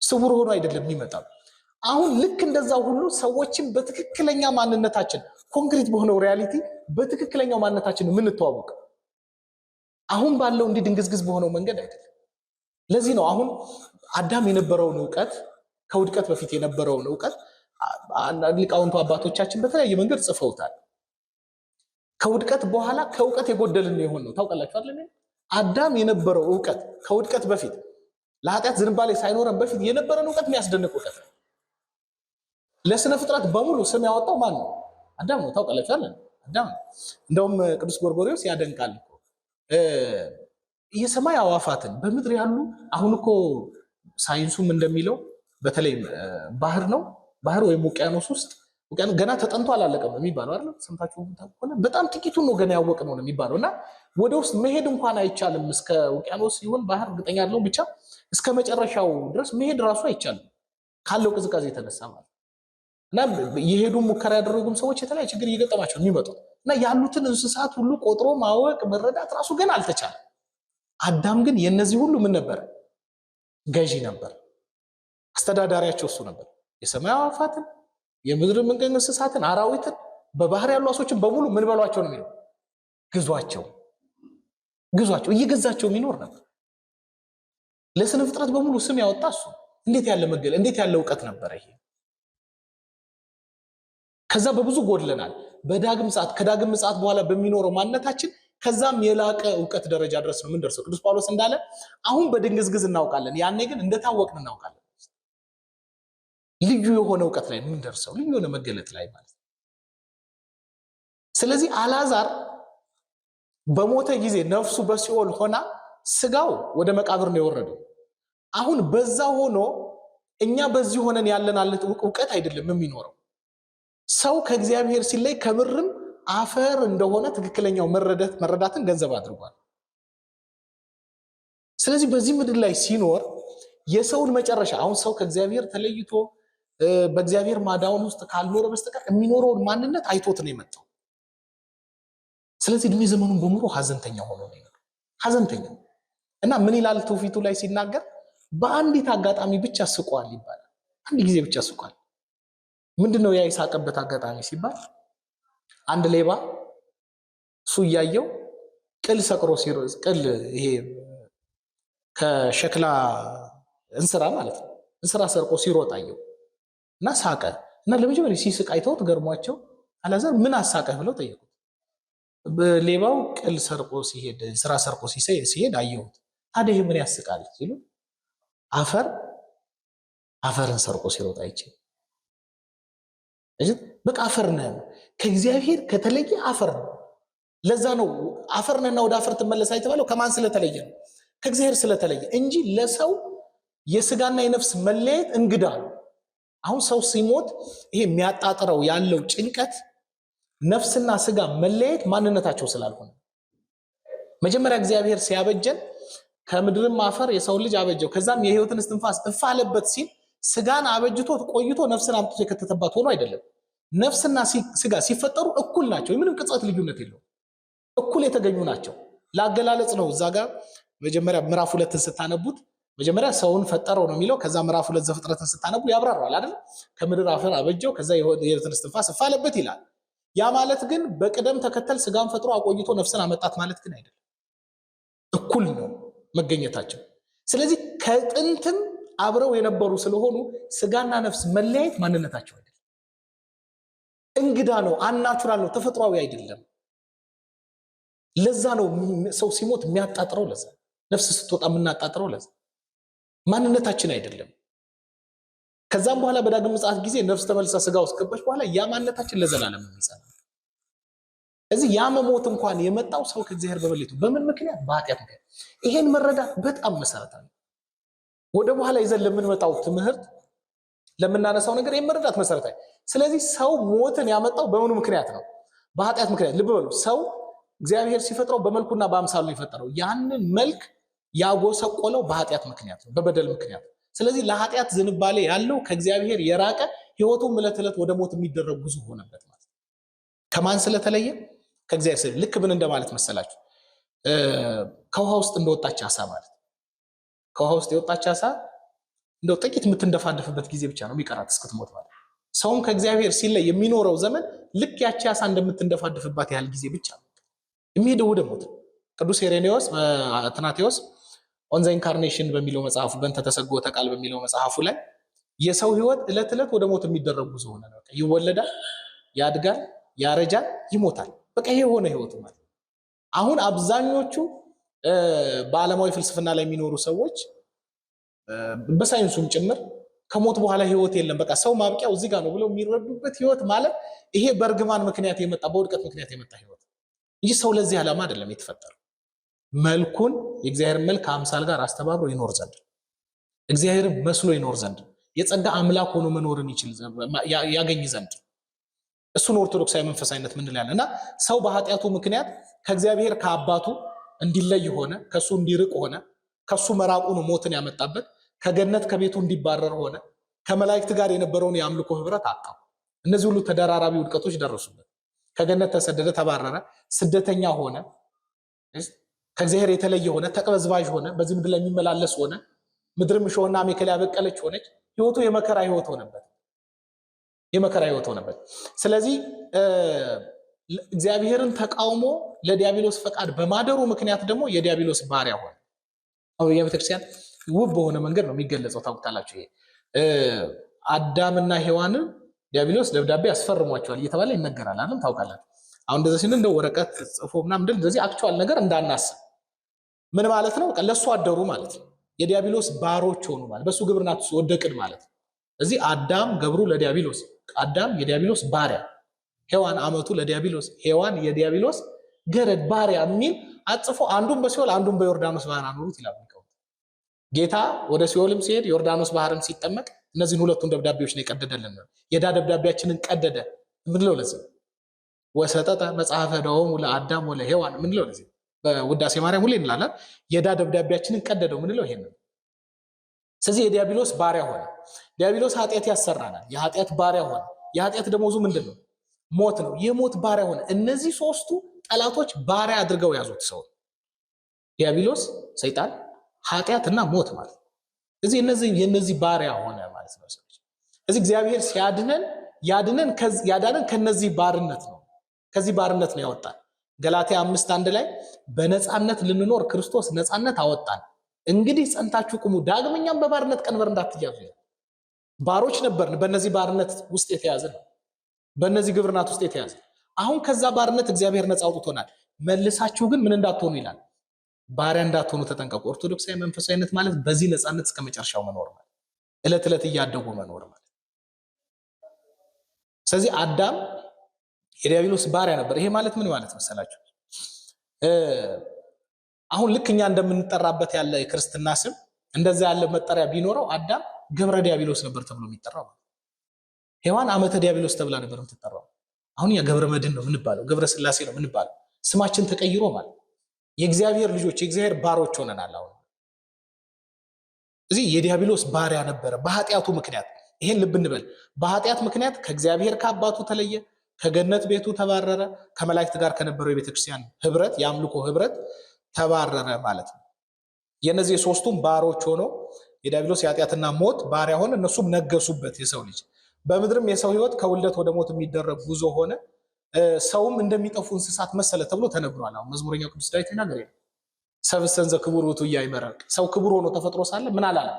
ስውር ሆኖ አይደለም የሚመጣው። አሁን ልክ እንደዛው ሁሉ ሰዎችን በትክክለኛ ማንነታችን ኮንክሪት በሆነው ሪያሊቲ በትክክለኛው ማንነታችን የምንተዋወቅ አሁን ባለው እንዲህ ድንግዝግዝ በሆነው መንገድ አይደለም። ለዚህ ነው አሁን አዳም የነበረውን ዕውቀት ከውድቀት በፊት የነበረውን ዕውቀት ሊቃውንቱ አባቶቻችን በተለያየ መንገድ ጽፈውታል። ከውድቀት በኋላ ከዕውቀት የጎደልን የሆን ነው። ታውቃላችሁ አይደል? አዳም የነበረው ዕውቀት ከውድቀት በፊት ለኃጢአት ዝንባሌ ሳይኖረን በፊት የነበረን ዕውቀት የሚያስደንቅ ዕውቀት ነው። ለስነ ፍጥረት በሙሉ ስም ያወጣው ማን ነው? አዳም ነው። ታውቃላችሁ አይደል? አዳም ነው። እንደውም ቅዱስ ጎርጎርዮስ ያደንቃል እኮ የሰማይ አዋፋትን በምድር ያሉ አሁን እኮ ሳይንሱም እንደሚለው በተለይ ባህር ነው ባህር ወይም ውቅያኖስ ውስጥ ውቅያኖስ ገና ተጠንቶ አላለቀም የሚባለው አይደል? ሰምታችሁ ከሆነ በጣም ጥቂቱን ነው ገና ያወቅነው ነው የሚባለው እና ወደ ውስጥ መሄድ እንኳን አይቻልም። እስከ ውቅያኖስ ይሁን ባህር እርግጠኛ አይደለሁም፣ ብቻ እስከ መጨረሻው ድረስ መሄድ ራሱ አይቻልም ካለው ቅዝቃዜ የተነሳ ማለት እና የሄዱ ሙከራ ያደረጉም ሰዎች የተለያየ ችግር እየገጠማቸው የሚመጡት እና ያሉትን እንስሳት ሁሉ ቆጥሮ ማወቅ መረዳት ራሱ ገና አልተቻለም። አዳም ግን የነዚህ ሁሉ ምን ነበር? ገዢ ነበር። አስተዳዳሪያቸው እሱ ነበር። የሰማይ አዕዋፋትን፣ የምድር መንቀኝ እንስሳትን፣ አራዊትን፣ በባህር ያሉ አሶችን በሙሉ ምን በሏቸው ነው የሚለው? ግዟቸው፣ ግዟቸው። እየገዛቸው የሚኖር ነበር። ለስነ ፍጥረት በሙሉ ስም ያወጣ እሱ። እንዴት ያለ መገለ እንዴት ያለ ዕውቀት ነበር ይሄ! ከዛ በብዙ ጎድለናል። በዳግም ሰዓት ከዳግም ምጽአት በኋላ በሚኖረው ማንነታችን ከዛም የላቀ ዕውቀት ደረጃ ድረስ ነው የምንደርሰው። ቅዱስ ጳውሎስ እንዳለ አሁን በድንግዝግዝ እናውቃለን፣ ያኔ ግን እንደታወቅን እናውቃለን። ልዩ የሆነ ዕውቀት ላይ የምንደርሰው ልዩ የሆነ መገለጥ ላይ ማለት ነው። ስለዚህ አልዓዛር በሞተ ጊዜ ነፍሱ በሲኦል ሆና ስጋው ወደ መቃብር ነው የወረደው። አሁን በዛ ሆኖ እኛ በዚህ ሆነን ያለን አለት ዕውቀት አይደለም የሚኖረው። ሰው ከእግዚአብሔር ሲለይ ከምርም አፈር እንደሆነ ትክክለኛው መረዳትን ገንዘብ አድርጓል። ስለዚህ በዚህ ምድር ላይ ሲኖር የሰውን መጨረሻ አሁን ሰው ከእግዚአብሔር ተለይቶ በእግዚአብሔር ማዳውን ውስጥ ካልኖረ በስተቀር የሚኖረውን ማንነት አይቶት ነው የመጣው። ስለዚህ እድሜ ዘመኑን በሙሉ ሀዘንተኛ ሆኖ ነው የመጣው። ሀዘንተኛ እና ምን ይላል ትውፊቱ ላይ ሲናገር በአንዲት አጋጣሚ ብቻ ስቋል ይባላል። አንድ ጊዜ ብቻ ስቋል። ምንድነው ያ የሳቀበት አጋጣሚ ሲባል አንድ ሌባ እሱ እያየው ቅል ሰቅሮ ሲሮጥ ቅል ይሄ ከሸክላ እንስራ ማለት ነው እንስራ ሰርቆ ሲሮጥ አየው እና ሳቀ። እና ለመጀመሪያ ሲስቅ አይተውት ገርሟቸው አልዓዛር ምን አሳቀህ ብለው ጠየቁት። ሌባው ቅል ሰርቆ ሲሄድ እንስራ ሰርቆ ሲሄድ አየሁት። ታዲያ ይሄ ምን ያስቃል ሲሉ አፈርን ሰርቆ ሲሮጥ አይቼ በቃ አፈር ነህ፣ ከእግዚአብሔር ከተለየ አፈር ነው። ለዛ ነው አፈር ነህና ወደ አፈር ትመለስ የተባለው። ከማን ስለተለየ ነው? ከእግዚአብሔር ስለተለየ እንጂ ለሰው የስጋና የነፍስ መለየት እንግዳ ነው። አሁን ሰው ሲሞት ይሄ የሚያጣጥረው ያለው ጭንቀት ነፍስና ስጋ መለየት ማንነታቸው ስላልሆነ መጀመሪያ እግዚአብሔር ሲያበጀን ከምድርም አፈር የሰው ልጅ አበጀው፣ ከዛም የሕይወትን እስትንፋስ እፍ አለበት ሲል ስጋን አበጅቶ ቆይቶ ነፍስን አምጥቶ የከተተባት ሆኖ አይደለም። ነፍስና ስጋ ሲፈጠሩ እኩል ናቸው። ምንም ቅጽበት ልዩነት የለውም። እኩል የተገኙ ናቸው። ለአገላለጽ ነው። እዛ ጋር መጀመሪያ ምዕራፍ 2ን ስታነቡት መጀመሪያ ሰውን ፈጠረው ነው የሚለው። ከዛ ምዕራፍ 2 ዘፍጥረትን ስታነቡ ያብራራል አይደል? ከምድር አፈር አበጀው፣ ከዛ የሕይወትን እስትንፋስ እፍ አለበት ይላል። ያ ማለት ግን በቅደም ተከተል ስጋን ፈጥሮ አቆይቶ ነፍስን አመጣት ማለት ግን አይደለም። እኩል ነው መገኘታቸው። ስለዚህ ከጥንትም አብረው የነበሩ ስለሆኑ ስጋና ነፍስ መለያየት ማንነታቸው አይደለም። እንግዳ ነው፣ አናቹራል ነው፣ ተፈጥሯዊ አይደለም። ለዛ ነው ሰው ሲሞት የሚያጣጥረው። ለዛ ነፍስ ስትወጣ የምናጣጥረው ለዛ ማንነታችን አይደለም። ከዛም በኋላ በዳግም ምጽአት ጊዜ ነፍስ ተመልሳ ስጋ ውስጥ ገባች በኋላ ያ ማንነታችን ለዘላለም የሚጸና። እዚህ ያ መሞት እንኳን የመጣው ሰው ከእግዚአብሔር በመለየቱ በምን ምክንያት? በኃጢአት ምክንያት። ይሄን መረዳት በጣም መሰረታዊ። ወደ በኋላ ይዘን ለምንመጣው ትምህርት ለምናነሳው ነገር ይሄን መረዳት መሰረታዊ። ስለዚህ ሰው ሞትን ያመጣው በምኑ ምክንያት ነው? በኃጢአት ምክንያት። ልብ በሉ፣ ሰው እግዚአብሔር ሲፈጥረው በመልኩና በአምሳሉ የፈጠረው ያንን መልክ ያጎሰቆለው በኃጢአት ምክንያት ነው፣ በበደል ምክንያት። ስለዚህ ለኃጢአት ዝንባሌ ያለው ከእግዚአብሔር የራቀ ህይወቱም ዕለት ዕለት ወደ ሞት የሚደረግ ጉዞ ሆነበት ማለት ነው። ከማን ስለተለየ? ከእግዚአብሔር። ልክ ምን እንደማለት መሰላችሁ? ከውሃ ውስጥ እንደወጣች አሳ ማለት። ከውሃ ውስጥ የወጣች አሳ እንደው ጥቂት የምትንደፋደፍበት ጊዜ ብቻ ነው የሚቀራት እስክትሞት ማለት። ሰውም ከእግዚአብሔር ሲለይ የሚኖረው ዘመን ልክ ያቺ አሳ እንደምትንደፋደፍባት ያህል ጊዜ ብቻ ነው የሚሄደው ወደ ሞት። ቅዱስ ሄሬኔዎስ አትናቴዎስ ኦን ዘ ኢንካርኔሽን በሚለው መጽሐፉ በእንተ ተሰግዎተ ቃል በሚለው መጽሐፉ ላይ የሰው ህይወት ዕለት ዕለት ወደ ሞት የሚደረግ ጉዞ ሆነ ነው። ይወለዳል፣ ያድጋል፣ ያረጃል፣ ይሞታል። በቃ ይሄ የሆነ ህይወት ማለት። አሁን አብዛኞቹ በዓለማዊ ፍልስፍና ላይ የሚኖሩ ሰዎች በሳይንሱም ጭምር ከሞት በኋላ ህይወት የለም፣ በቃ ሰው ማብቂያው እዚህ ጋር ነው ብለው የሚረዱበት ህይወት ማለት ይሄ በእርግማን ምክንያት የመጣ በውድቀት ምክንያት የመጣ ህይወት እንጂ ሰው ለዚህ ዓላማ አይደለም የተፈጠረው። መልኩን የእግዚአብሔር መልክ አምሳል ጋር አስተባብሮ ይኖር ዘንድ እግዚአብሔር መስሎ ይኖር ዘንድ የጸጋ አምላክ ሆኖ መኖርን ያገኝ ዘንድ እሱን ኦርቶዶክሳዊ መንፈሳዊነት ምን ይላል እና ሰው በኃጢአቱ ምክንያት ከእግዚአብሔር ከአባቱ እንዲለይ ሆነ፣ ከሱ እንዲርቅ ሆነ፣ ከሱ መራቁ ነው ሞትን ያመጣበት። ከገነት ከቤቱ እንዲባረር ሆነ፣ ከመላእክት ጋር የነበረውን የአምልኮ ህብረት አጣው። እነዚህ ሁሉ ተደራራቢ ውድቀቶች ደረሱበት። ከገነት ተሰደደ፣ ተባረረ፣ ስደተኛ ሆነ፣ ከእግዚአብሔር የተለየ ሆነ፣ ተቅበዝባዥ ሆነ፣ በዚህ ምድር ላይ የሚመላለስ ሆነ፣ ምድርም እሾህና አሜከላ ያበቀለች ሆነች። ህይወቱ የመከራ ህይወት ሆነበት፣ የመከራ ህይወት ሆነበት። ስለዚህ እግዚአብሔርን ተቃውሞ ለዲያብሎስ ፈቃድ በማደሩ ምክንያት ደግሞ የዲያብሎስ ባሪያ ሆነ። አሁን የቤተክርስቲያን ውብ በሆነ መንገድ ነው የሚገለጸው። ታውቁታላችሁ። ይሄ አዳምና ሔዋንን ዲያብሎስ ደብዳቤ ያስፈርሟቸዋል እየተባለ ይነገራል አይደል? ታውቃላችሁ። አሁን እንደዚህ ሲል እንደው ወረቀት ጽፎ ምናምን እንደዚህ አክቹዋል ነገር እንዳናስብ ምን ማለት ነው? ለሱ አደሩ ማለት ነው። የዲያብሎስ ባሮች ሆኑ ማለት በሱ ግብርናት ውስጥ ወደቅን ማለት ነው። እዚህ አዳም ገብሩ ለዲያብሎስ፣ አዳም የዲያብሎስ ባሪያ፣ ሔዋን አመቱ ለዲያብሎስ፣ ሔዋን የዲያብሎስ ገረድ ባሪያ የሚል አጽፎ አንዱን በሲኦል አንዱን በዮርዳኖስ ባህር አኖሩት ይላል። ጌታ ወደ ሲኦልም ሲሄድ ዮርዳኖስ ባህርም ሲጠመቅ እነዚህን ሁለቱን ደብዳቤዎች ነው የቀደደልን። የዕዳ ደብዳቤያችንን ቀደደ ምንለው ለዚህ ወሰጠጠ መጽሐፈ ዕዳሆሙ ለአዳም ወለሔዋን ምንለው ለዚህ በውዳሴ ማርያም ሁሌ እንላለን። የዕዳ ደብዳቤያችንን ቀደደው ምንለው ይሄንን። ስለዚህ የዲያብሎስ ባሪያ ሆነ። ዲያብሎስ ኃጢአት ያሰራናል። የኃጢአት ባሪያ ሆነ። የኃጢአት ደመወዙ ምንድን ነው? ሞት ነው። የሞት ባሪያ ሆነ። እነዚህ ሶስቱ ጠላቶች ባሪያ አድርገው ያዙት ሰው ዲያብሎስ፣ ሰይጣን፣ ኃጢአትና ሞት ማለት ነው። እዚህ የነዚህ ባሪያ ሆነ ማለት ነው። እዚህ እግዚአብሔር ሲያድነን ያዳነን ከነዚህ ባርነት ነው። ከዚህ ባርነት ነው ያወጣን። ገላትያ 5:1 ላይ በነፃነት ልንኖር ክርስቶስ ነፃነት አወጣን፣ እንግዲህ ጸንታችሁ ቁሙ፣ ዳግመኛም በባርነት ቀንበር እንዳትያዙ። ባሮች ነበርን። በእነዚህ ባርነት ውስጥ የተያዝን፣ በእነዚህ ግብርናት ውስጥ የተያዝን። አሁን ከዛ ባርነት እግዚአብሔር ነፃ አውጥቶናል። መልሳችሁ ግን ምን እንዳትሆኑ ይላል? ባሪያ እንዳትሆኑ ተጠንቀቁ። ኦርቶዶክሳዊ መንፈሳዊነት ማለት በዚህ ነፃነት እስከ መጨረሻው መኖር ማለት፣ ዕለት ዕለት እያደጉ መኖር ማለት። ስለዚህ አዳም የዲያብሎስ ባሪያ ነበር። ይሄ ማለት ምን ማለት መሰላችሁ? አሁን ልክ እኛ እንደምንጠራበት ያለ የክርስትና ስም እንደዛ ያለ መጠሪያ ቢኖረው አዳም ገብረ ዲያብሎስ ነበር ተብሎ የሚጠራው ማለት። ሔዋን አመተ ዲያብሎስ ተብላ ነበር የምትጠራው። አሁን ያ ገብረ መድን ነው የምንባለው፣ ገብረ ስላሴ ነው የምንባለው። ስማችን ተቀይሮ ማለት የእግዚአብሔር ልጆች የእግዚአብሔር ባሮች ሆነናል። አሁን እዚህ የዲያብሎስ ባሪያ ነበረ በኃጢአቱ ምክንያት። ይሄን ልብ እንበል። በኃጢአት ምክንያት ከእግዚአብሔር ከአባቱ ተለየ፣ ከገነት ቤቱ ተባረረ፣ ከመላእክት ጋር ከነበረው የቤተክርስቲያን ህብረት የአምልኮ ህብረት ተባረረ ማለት ነው። የነዚህ ሶስቱም ባሮች ሆኖ የዲያብሎስ የኃጢአትና ሞት ባሪያ ሆነ፣ እነሱም ነገሱበት የሰው ልጅ። በምድርም የሰው ህይወት ከውልደት ወደ ሞት የሚደረግ ጉዞ ሆነ፣ ሰውም እንደሚጠፉ እንስሳት መሰለ ተብሎ ተነግሯል። አሁን መዝሙረኛው ቅዱስ ዳዊት ይናገር ይላል ሰብእሰን ዘክቡር ውእቱ ኢያእመረ። ሰው ክቡር ሆኖ ተፈጥሮ ሳለ ምን አላለም?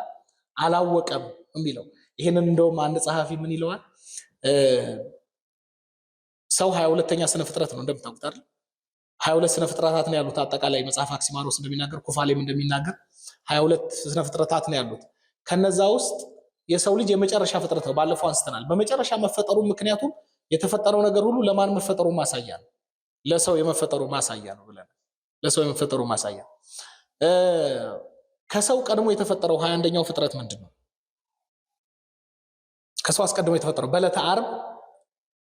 አላወቀም የሚለው ይሄንን እንደውም አንድ ጸሐፊ ምን ይለዋል? ሰው 22ኛ ስነ ፍጥረት ነው እንደምታውቁት አይደል? 22 ስነ ፍጥረታት ነው ያሉት። አጠቃላይ መጽሐፍ አክሲማሮስ እንደሚናገር ኩፋሌም እንደሚናገር 22 ስነ ፍጥረታት ነው ያሉት። ከነዛ ውስጥ የሰው ልጅ የመጨረሻ ፍጥረት ነው። ባለፈው አንስተናል። በመጨረሻ መፈጠሩ ምክንያቱም የተፈጠረው ነገር ሁሉ ለማን መፈጠሩ ማሳያ ነው? ለሰው የመፈጠሩ ማሳያ ነው ብለን ለሰው የመፈጠሩ ማሳያ። ከሰው ቀድሞ የተፈጠረው 21ኛው ፍጥረት ምንድን ነው? ከሰው አስቀድሞ የተፈጠረው በዕለተ ዓርብ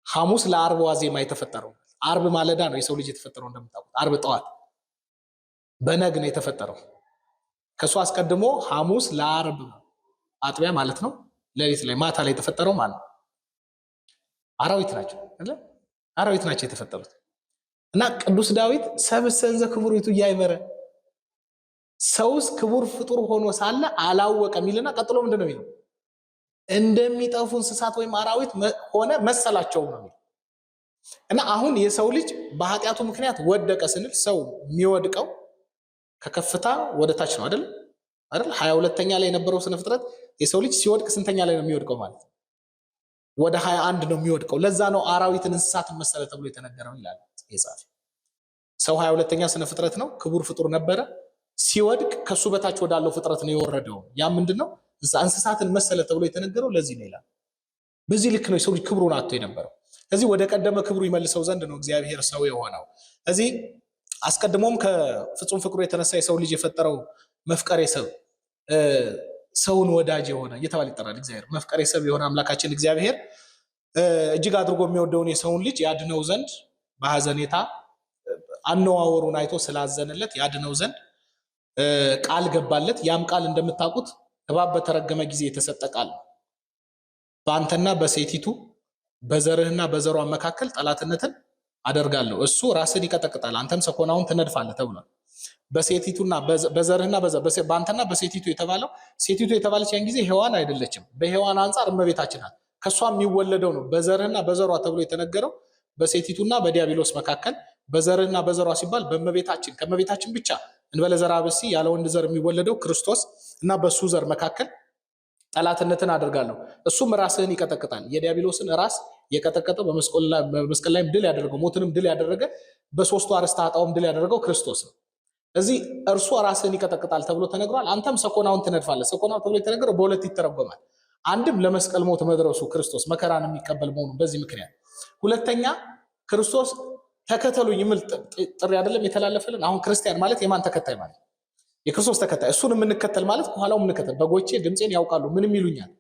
ሐሙስ ለዓርብ ዋዜማ የተፈጠረው። ዓርብ ማለዳ ነው የሰው ልጅ የተፈጠረው እንደምታውቁት። ዓርብ ጠዋት በነግ ነው የተፈጠረው። ከሱ አስቀድሞ ሐሙስ ለዓርብ አጥቢያ ማለት ነው ሌሊት ላይ ማታ ላይ የተፈጠረው ማለት ነው አራዊት ናቸው አይደል? አራዊት ናቸው የተፈጠሩት። እና ቅዱስ ዳዊት ሰብእሰን ዘክቡር ውእቱ ኢያእመረ፣ ሰውስ ክቡር ፍጡር ሆኖ ሳለ አላወቀም ይልና ቀጥሎ ምንድን ነው የሚለው? እንደሚጠፉ እንስሳት ወይም አራዊት ሆነ መሰላቸው ነው የሚለው። እና አሁን የሰው ልጅ በኃጢአቱ ምክንያት ወደቀ ስንል ሰው የሚወድቀው ከከፍታ ወደ ታች ነው አይደል? 22ኛ ላይ የነበረው ስነ ፍጥረት የሰው ልጅ ሲወድቅ ስንተኛ ላይ ነው የሚወድቀው ማለት ነው? ወደ 21 ነው የሚወድቀው። ለዛ ነው አራዊትን እንስሳትን መሰለ ተብሎ የተነገረው ይላል የጻፈ። ሰው 22ኛ ስነ ፍጥረት ነው፣ ክቡር ፍጡር ነበረ። ሲወድቅ ከሱ በታች ወዳለው ፍጥረት ነው የወረደው። ያ ምንድነው? እንስሳትን መሰለ ተብሎ የተነገረው ለዚህ ነው ይላል። በዚህ ልክ ነው የሰው ልጅ ክብሩን አጥቶ የነበረው። ስለዚህ ወደ ቀደመ ክብሩ ይመልሰው ዘንድ ነው እግዚአብሔር ሰው የሆነው። ስለዚህ አስቀድሞም ከፍጹም ፍቅሩ የተነሳ የሰው ልጅ የፈጠረው መፍቀሬ ሰብ ሰውን ወዳጅ የሆነ እየተባለ ይጠራል። እግዚአብሔር መፍቀሬ ሰብ የሆነ አምላካችን እግዚአብሔር እጅግ አድርጎ የሚወደውን የሰውን ልጅ ያድነው ዘንድ በሐዘኔታ አነዋወሩን አይቶ ስላዘነለት ያድነው ዘንድ ቃል ገባለት። ያም ቃል እንደምታውቁት እባብ በተረገመ ጊዜ የተሰጠ ቃል ነው። በአንተና በሴቲቱ በዘርህና በዘሯ መካከል ጠላትነትን አደርጋለሁ፣ እሱ ራስን ይቀጠቅጣል፣ አንተም ሰኮናውን ትነድፋለህ ተብሏል። በሴቲቱና በዘርህና በአንተና በሴቲቱ የተባለው ሴቲቱ የተባለች ያን ጊዜ ሔዋን አይደለችም። በሔዋን አንጻር እመቤታችን ናት። ከሷ የሚወለደው ነው በዘርህና በዘሯ ተብሎ የተነገረው። በሴቲቱና በዲያብሎስ መካከል በዘርህና በዘሯ ሲባል በእመቤታችን ከእመቤታችን ብቻ እንበለ ዘርአ ብእሲ ያለ ወንድ ዘር የሚወለደው ክርስቶስ እና በሱ ዘር መካከል ጠላትነትን አደርጋለሁ፣ እሱም ራስህን ይቀጠቅጣል። የዲያብሎስን ራስ የቀጠቀጠው በመስቀል ላይም ድል ያደረገው ሞትንም ድል ያደረገ በሶስቱ አርእስተ ኃጣውም ድል ያደረገው ክርስቶስ ነው። እዚህ እርሱ ራስህን ይቀጠቅጣል ተብሎ ተነግሯል። አንተም ሰኮናውን ትነድፋለህ። ሰኮናው ተብሎ የተነገረው በሁለት ይተረጎማል። አንድም ለመስቀል ሞት መድረሱ ክርስቶስ መከራን የሚቀበል መሆኑ በዚህ ምክንያት፣ ሁለተኛ ክርስቶስ ተከተሉኝ የሚል ጥሪ አይደለም የተላለፈልን። አሁን ክርስቲያን ማለት የማን ተከታይ ማለት? የክርስቶስ ተከታይ። እሱን የምንከተል ማለት ከኋላው የምንከተል በጎቼ ድምፄን ያውቃሉ ምንም ይሉኛል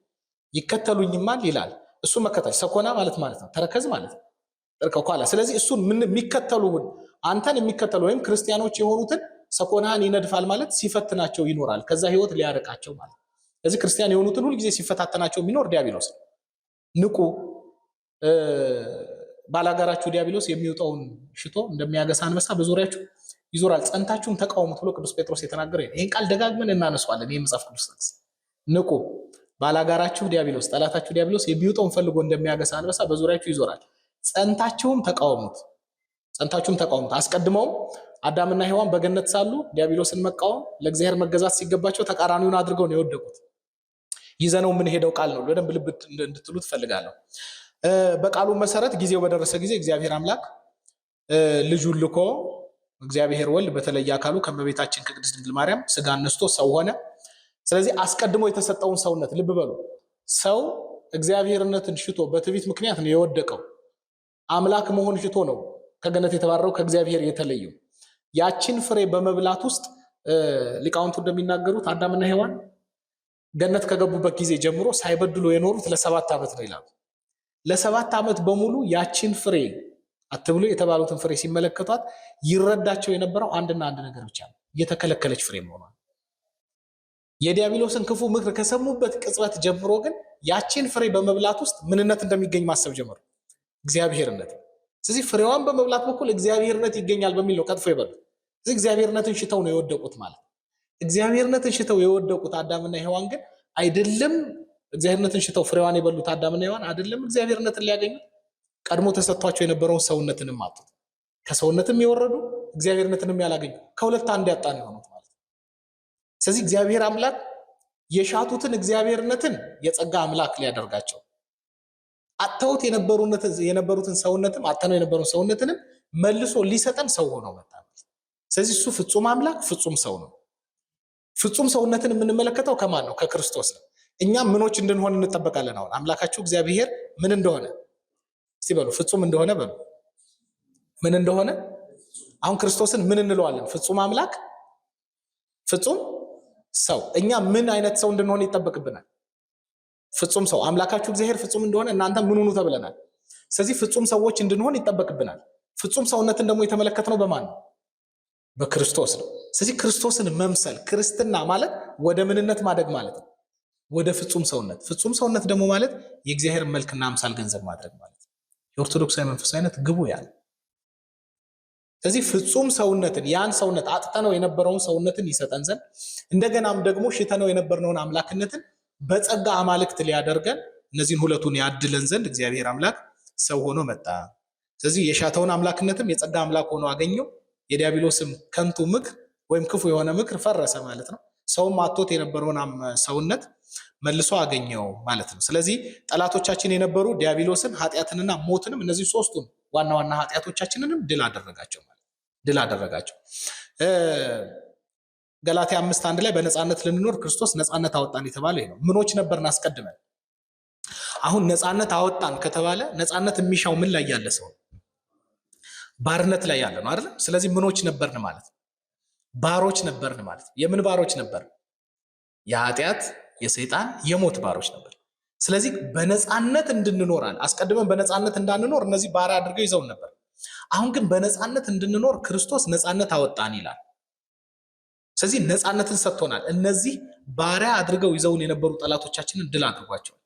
ይከተሉኝማል ይላል። እሱ መከተል ሰኮና ማለት ነው ተረከዝ ማለት ነው ከኋላ። ስለዚህ እሱን የሚከተሉን አንተን የሚከተሉ ወይም ክርስቲያኖች የሆኑትን ሰኮናን ይነድፋል ማለት ሲፈትናቸው ይኖራል፣ ከዛ ህይወት ሊያርቃቸው ማለት። ስለዚህ ክርስቲያን የሆኑትን ሁልጊዜ ሲፈታተናቸው የሚኖር ዲያብሎስ ነው። ንቁ ባላጋራችሁ ዲያብሎስ የሚወጣውን ሽቶ እንደሚያገሳ አንበሳ በዙሪያችሁ ይዞራል፣ ጸንታችሁም ተቃውሙት ብሎ ቅዱስ ጴጥሮስ የተናገረ ይሄን ቃል ደጋግመን እናነሳዋለን። ይሄ መጽሐፍ ቅዱስ ጥቅስ ንቁ ባላጋራችሁ ዲያብሎስ ጠላታችሁ ዲያብሎስ የሚወጣውን ፈልጎ እንደሚያገሳ አንበሳ በዙሪያችሁ ይዞራል፣ ጸንታችሁም ተቃውሙት። አስቀድመው አዳምና ሔዋን በገነት ሳሉ ዲያብሎስን መቃወም ለእግዚአብሔር መገዛት ሲገባቸው ተቃራኒውን አድርገው ነው የወደቁት። ይዘነው የምንሄደው ቃል ነው። በደንብ ልብ እንድትሉ ትፈልጋለሁ። በቃሉ መሰረት ጊዜው በደረሰ ጊዜ እግዚአብሔር አምላክ ልጁን ልኮ እግዚአብሔር ወልድ በተለየ አካሉ ከእመቤታችን ከቅድስት ድንግል ማርያም ስጋን ነስቶ ሰው ሆነ። ስለዚህ አስቀድሞ የተሰጠውን ሰውነት ልብ በሉ። ሰው እግዚአብሔርነትን ሽቶ በትዕቢት ምክንያት ነው የወደቀው። አምላክ መሆን ሽቶ ነው ከገነት የተባረረው ከእግዚአብሔር የተለየው። ያችን ፍሬ በመብላት ውስጥ ሊቃውንቱ እንደሚናገሩት አዳምና ሔዋን ገነት ከገቡበት ጊዜ ጀምሮ ሳይበድሉ የኖሩት ለ7 ዓመት ነው ይላሉ። ለ7 ዓመት በሙሉ ያችን ፍሬ አትብሉ የተባሉትን ፍሬ ሲመለከቷት ይረዳቸው የነበረው አንድና አንድ ነገር ብቻ ነው፣ የተከለከለች ፍሬ መሆኗን። የዲያብሎስን ክፉ ምክር ከሰሙበት ቅጽበት ጀምሮ ግን ያችን ፍሬ በመብላት ውስጥ ምንነት እንደሚገኝ ማሰብ ጀመሩ፣ እግዚአብሔርነት። ስለዚህ ፍሬዋን በመብላት በኩል እግዚአብሔርነት ይገኛል በሚል ነው ቀጥፎ ይበሉ። ስለዚህ እግዚአብሔርነትን ሽተው ነው የወደቁት ማለት። እግዚአብሔርነትን ሽተው የወደቁት አዳምና ሔዋን ግን አይደለም እግዚአብሔርነትን ሽተው ፍሬዋን የበሉት አዳምና ሔዋን አይደለም እግዚአብሔርነትን ሊያገኙ ቀድሞ ተሰጥቷቸው የነበረውን ሰውነትንም አጡት። ከሰውነትም የወረዱ እግዚአብሔርነትንም ያላገኙ ከሁለት አንድ ያጣን የሆኑት ማለት። ስለዚህ እግዚአብሔር አምላክ የሻቱትን እግዚአብሔርነትን የጸጋ አምላክ ሊያደርጋቸው አጥተውት የነበሩትን ሰውነትም አጥተነው የነበረውን ሰውነትንም መልሶ ሊሰጠን ሰው ሆኖ መጣ። ስለዚህ እሱ ፍጹም አምላክ ፍጹም ሰው ነው። ፍጹም ሰውነትን የምንመለከተው ከማን ነው? ከክርስቶስ ነው። እኛም ምኖች እንድንሆን እንጠበቃለን። አሁን አምላካችሁ እግዚአብሔር ምን እንደሆነ እስቲ በሉ፣ ፍጹም እንደሆነ በሉ። ምን እንደሆነ አሁን ክርስቶስን ምን እንለዋለን? ፍጹም አምላክ ፍጹም ሰው። እኛ ምን አይነት ሰው እንድንሆን ይጠበቅብናል? ፍጹም ሰው። አምላካችሁ እግዚአብሔር ፍጹም እንደሆነ እናንተ ምን ሁኑ ተብለናል። ስለዚህ ፍጹም ሰዎች እንድንሆን ይጠበቅብናል። ፍጹም ሰውነትን ደግሞ የተመለከትነው በማን ነው? በክርስቶስ ነው። ስለዚህ ክርስቶስን መምሰል ክርስትና ማለት ወደ ምንነት ማደግ ማለት ነው፣ ወደ ፍጹም ሰውነት። ፍጹም ሰውነት ደግሞ ማለት የእግዚአብሔር መልክና አምሳል ገንዘብ ማድረግ ማለት ነው። የኦርቶዶክሳዊ መንፈሳዊነት ግቡ ያለ። ስለዚህ ፍጹም ሰውነትን ያን ሰውነት አጥተነው የነበረውን ሰውነትን ይሰጠን ዘንድ እንደገናም ደግሞ ሽተነው የነበርነውን አምላክነትን በጸጋ አማልክት ሊያደርገን እነዚህን ሁለቱን ያድለን ዘንድ እግዚአብሔር አምላክ ሰው ሆኖ መጣ። ስለዚህ የሻተውን አምላክነትም የጸጋ አምላክ ሆኖ አገኘው። የዲያብሎስም ከንቱ ምክር ወይም ክፉ የሆነ ምክር ፈረሰ ማለት ነው። ሰውም አጥቶት የነበረውን ሰውነት መልሶ አገኘው ማለት ነው። ስለዚህ ጠላቶቻችን የነበሩ ዲያብሎስን ኃጢአትንና ሞትንም እነዚህ ሶስቱን ዋና ዋና ኃጢአቶቻችንንም ድል አደረጋቸው ማለት ድል አደረጋቸው። ገላትያ 5:1 ላይ በነፃነት ልንኖር ክርስቶስ ነፃነት አወጣን የተባለ ነው። ምኖች ነበርን አስቀድመን? አሁን ነፃነት አወጣን ከተባለ ነፃነት የሚሻው ምን ላይ ያለ ሰው? ባርነት ላይ ያለ ነው አይደል? ስለዚህ ምኖች ነበርን ማለት ባሮች ነበርን ማለት። የምን ባሮች ነበር? የኃጢአት፣ የሰይጣን፣ የሞት ባሮች ነበር። ስለዚህ በነፃነት እንድንኖራል። አስቀድመን በነፃነት እንዳንኖር እነዚህ ባሪያ አድርገው ይዘውን ነበር። አሁን ግን በነፃነት እንድንኖር ክርስቶስ ነፃነት አወጣን ይላል። ስለዚህ ነፃነትን ሰጥቶናል። እነዚህ ባሪያ አድርገው ይዘውን የነበሩ ጠላቶቻችንን ድል አድርጓቸዋል።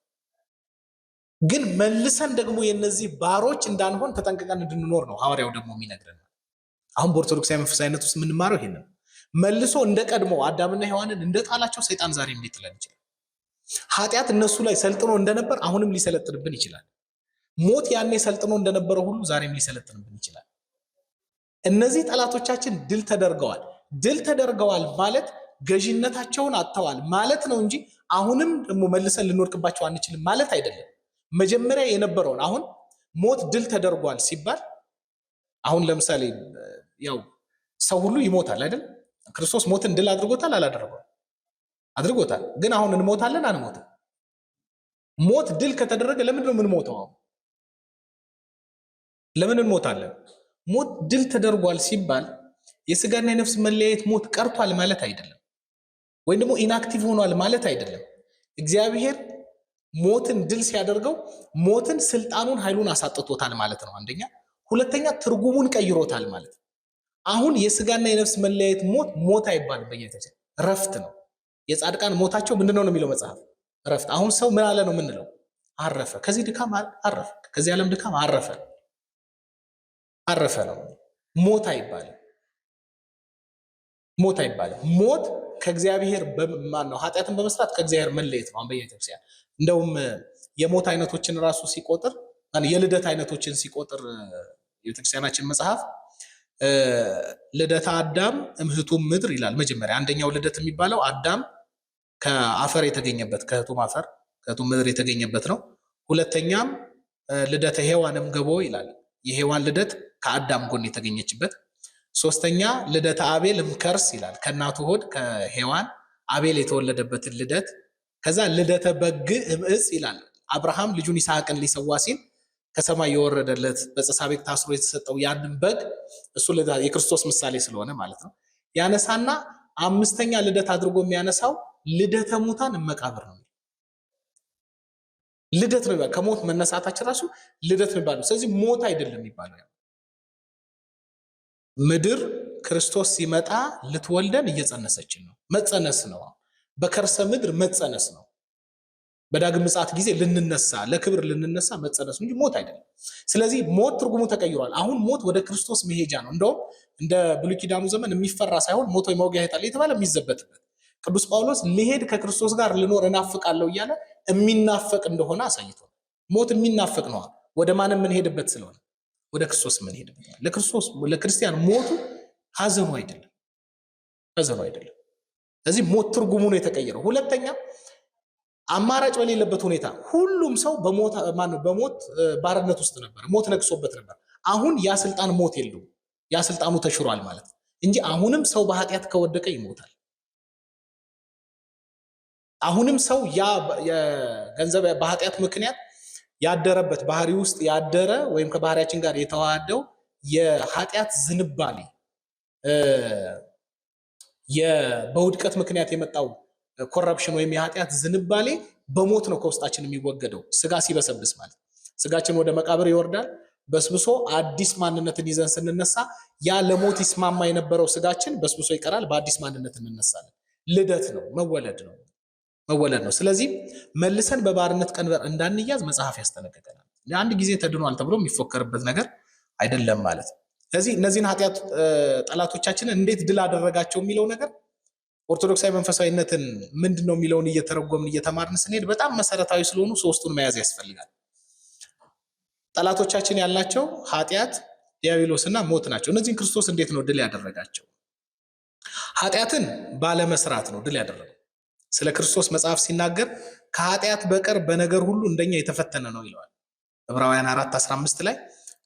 ግን መልሰን ደግሞ የነዚህ ባሮች እንዳንሆን ተጠንቅቀን እንድንኖር ነው ሐዋርያው ደግሞ የሚነግረን። አሁን በኦርቶዶክሳዊ መንፈሳዊነት ውስጥ የምንማረው ይሄንን መልሶ እንደ ቀድሞ አዳምና ሔዋንን እንደጣላቸው ሰይጣን ዛሬም ሊጥለን ይችላል። ኃጢአት እነሱ ላይ ሰልጥኖ እንደነበር አሁንም ሊሰለጥንብን ይችላል። ሞት ያኔ ሰልጥኖ እንደነበረው ሁሉ ዛሬም ሊሰለጥንብን ይችላል። እነዚህ ጠላቶቻችን ድል ተደርገዋል። ድል ተደርገዋል ማለት ገዢነታቸውን አጥተዋል ማለት ነው እንጂ አሁንም ደግሞ መልሰን ልንወድቅባቸው አንችልም ማለት አይደለም። መጀመሪያ የነበረውን አሁን ሞት ድል ተደርጓል ሲባል አሁን ለምሳሌ ያው ሰው ሁሉ ይሞታል አይደል? ክርስቶስ ሞትን ድል አድርጎታል አላደረገው? አድርጎታል። ግን አሁን እንሞታለን አንሞትም? ሞት ድል ከተደረገ ለምንድን ነው የምንሞተው? አሁን ለምን እንሞታለን? ሞት ድል ተደርጓል ሲባል የስጋና የነፍስ መለያየት ሞት ቀርቷል ማለት አይደለም። ወይም ደግሞ ኢንአክቲቭ ሆኗል ማለት አይደለም። እግዚአብሔር ሞትን ድል ሲያደርገው ሞትን ስልጣኑን ኃይሉን አሳጥቶታል ማለት ነው አንደኛ። ሁለተኛ ትርጉሙን ቀይሮታል ማለት ነው። አሁን የስጋና የነፍስ መለያየት ሞት ሞት አይባልም። በየተሰ ረፍት ነው። የጻድቃን ሞታቸው ምንድነው ነው የሚለው መጽሐፍ? ረፍት። አሁን ሰው ምን አለ ነው የምንለው? አረፈ። ከዚህ ድካም አረፈ። ከዚህ ዓለም ድካም አረፈ ነው። ሞት አይባልም። ሞት አይባልም። ሞት ከእግዚአብሔር በማን ነው? ኃጢአትን በመስራት ከእግዚአብሔር መለየት ነው። በየተክርስቲያን እንደውም የሞት አይነቶችን ራሱ ሲቆጥር የልደት አይነቶችን ሲቆጥር የቤተክርስቲያናችን መጽሐፍ ልደታ አዳም እምህቱም ምድር ይላል። መጀመሪያ አንደኛው ልደት የሚባለው አዳም ከአፈር የተገኘበት ከእህቱም አፈር ከእህቱም ምድር የተገኘበት ነው። ሁለተኛም ልደተ ሔዋንም ገቦ ይላል። የሔዋን ልደት ከአዳም ጎን የተገኘችበት። ሶስተኛ ልደተ አቤል እምከርስ ይላል። ከእናቱ ሆድ ከሔዋን አቤል የተወለደበትን ልደት። ከዛ ልደተ በግ እምዕፅ ይላል። አብርሃም ልጁን ይስሐቅን ሊሰዋ ሲል ከሰማይ የወረደለት በፀሳቤቅ ታስሮ የተሰጠው ያንን በግ እሱ የክርስቶስ ምሳሌ ስለሆነ ማለት ነው ያነሳና አምስተኛ ልደት አድርጎ የሚያነሳው ልደተ ሙታን መቃብር ነው። ልደት ነው ይባላል። ከሞት መነሳታችን ራሱ ልደት ነው ይባላል። ስለዚህ ሞት አይደለም ይባላል። ምድር ክርስቶስ ሲመጣ ልትወልደን እየጸነሰችን ነው። መጸነስ ነው። በከርሰ ምድር መጸነስ ነው። በዳግም ምጽአት ጊዜ ልንነሳ ለክብር ልንነሳ መጸነስ እንጂ ሞት አይደለም። ስለዚህ ሞት ትርጉሙ ተቀይሯል። አሁን ሞት ወደ ክርስቶስ መሄጃ ነው። እንደውም እንደ ብሉይ ኪዳኑ ዘመን የሚፈራ ሳይሆን ሞት ወይ መውጊያ ይጣል የተባለ የሚዘበትበት ቅዱስ ጳውሎስ ልሄድ ከክርስቶስ ጋር ልኖር እናፍቃለሁ እያለ የሚናፈቅ እንደሆነ አሳይቷል። ሞት የሚናፈቅ ነው። ወደ ማን የምንሄድበት ስለሆነ ወደ ክርስቶስ የምንሄድበት። ለክርስቶስ ለክርስቲያን ሞቱ ሐዘኑ አይደለም፣ ሐዘኑ አይደለም። ስለዚህ ሞት ትርጉሙ ነው የተቀየረው። ሁለተኛ አማራጭ በሌለበት ሁኔታ ሁሉም ሰው በሞት ባርነት ውስጥ ነበር። ሞት ነግሶበት ነበር። አሁን ያ ስልጣን ሞት የለውም። ያ ስልጣኑ ተሽሯል ማለት እንጂ አሁንም ሰው በኃጢአት ከወደቀ ይሞታል። አሁንም ሰው ያ የገንዘብ በኃጢአት ምክንያት ያደረበት ባህሪ ውስጥ ያደረ ወይም ከባህሪያችን ጋር የተዋሃደው የኃጢአት ዝንባሌ በውድቀት ምክንያት የመጣው ኮረፕሽን ወይም የኃጢአት ዝንባሌ በሞት ነው ከውስጣችን የሚወገደው። ስጋ ሲበሰብስ ማለት ስጋችን ወደ መቃብር ይወርዳል። በስብሶ አዲስ ማንነትን ይዘን ስንነሳ ያ ለሞት ይስማማ የነበረው ስጋችን በስብሶ ይቀራል። በአዲስ ማንነት እንነሳለን። ልደት ነው፣ መወለድ ነው። ስለዚህ መልሰን በባርነት ቀንበር እንዳንያዝ መጽሐፍ ያስጠነቅቀናል። አንድ ጊዜ ተድኗል ተብሎ የሚፎከርበት ነገር አይደለም ማለት ነው። ስለዚህ እነዚህን ኃጢአት ጠላቶቻችንን እንዴት ድል አደረጋቸው የሚለው ነገር ኦርቶዶክሳዊ መንፈሳዊነትን ምንድን ነው የሚለውን እየተረጎምን እየተማርን ስንሄድ በጣም መሰረታዊ ስለሆኑ ሶስቱን መያዝ ያስፈልጋል። ጠላቶቻችን ያልናቸው ኃጢአት፣ ዲያብሎስና ሞት ናቸው። እነዚህን ክርስቶስ እንዴት ነው ድል ያደረጋቸው? ኃጢአትን ባለመስራት ነው ድል ያደረገው። ስለ ክርስቶስ መጽሐፍ ሲናገር ከኃጢአት በቀር በነገር ሁሉ እንደኛ የተፈተነ ነው ይለዋል። ዕብራውያን 4:15 ላይ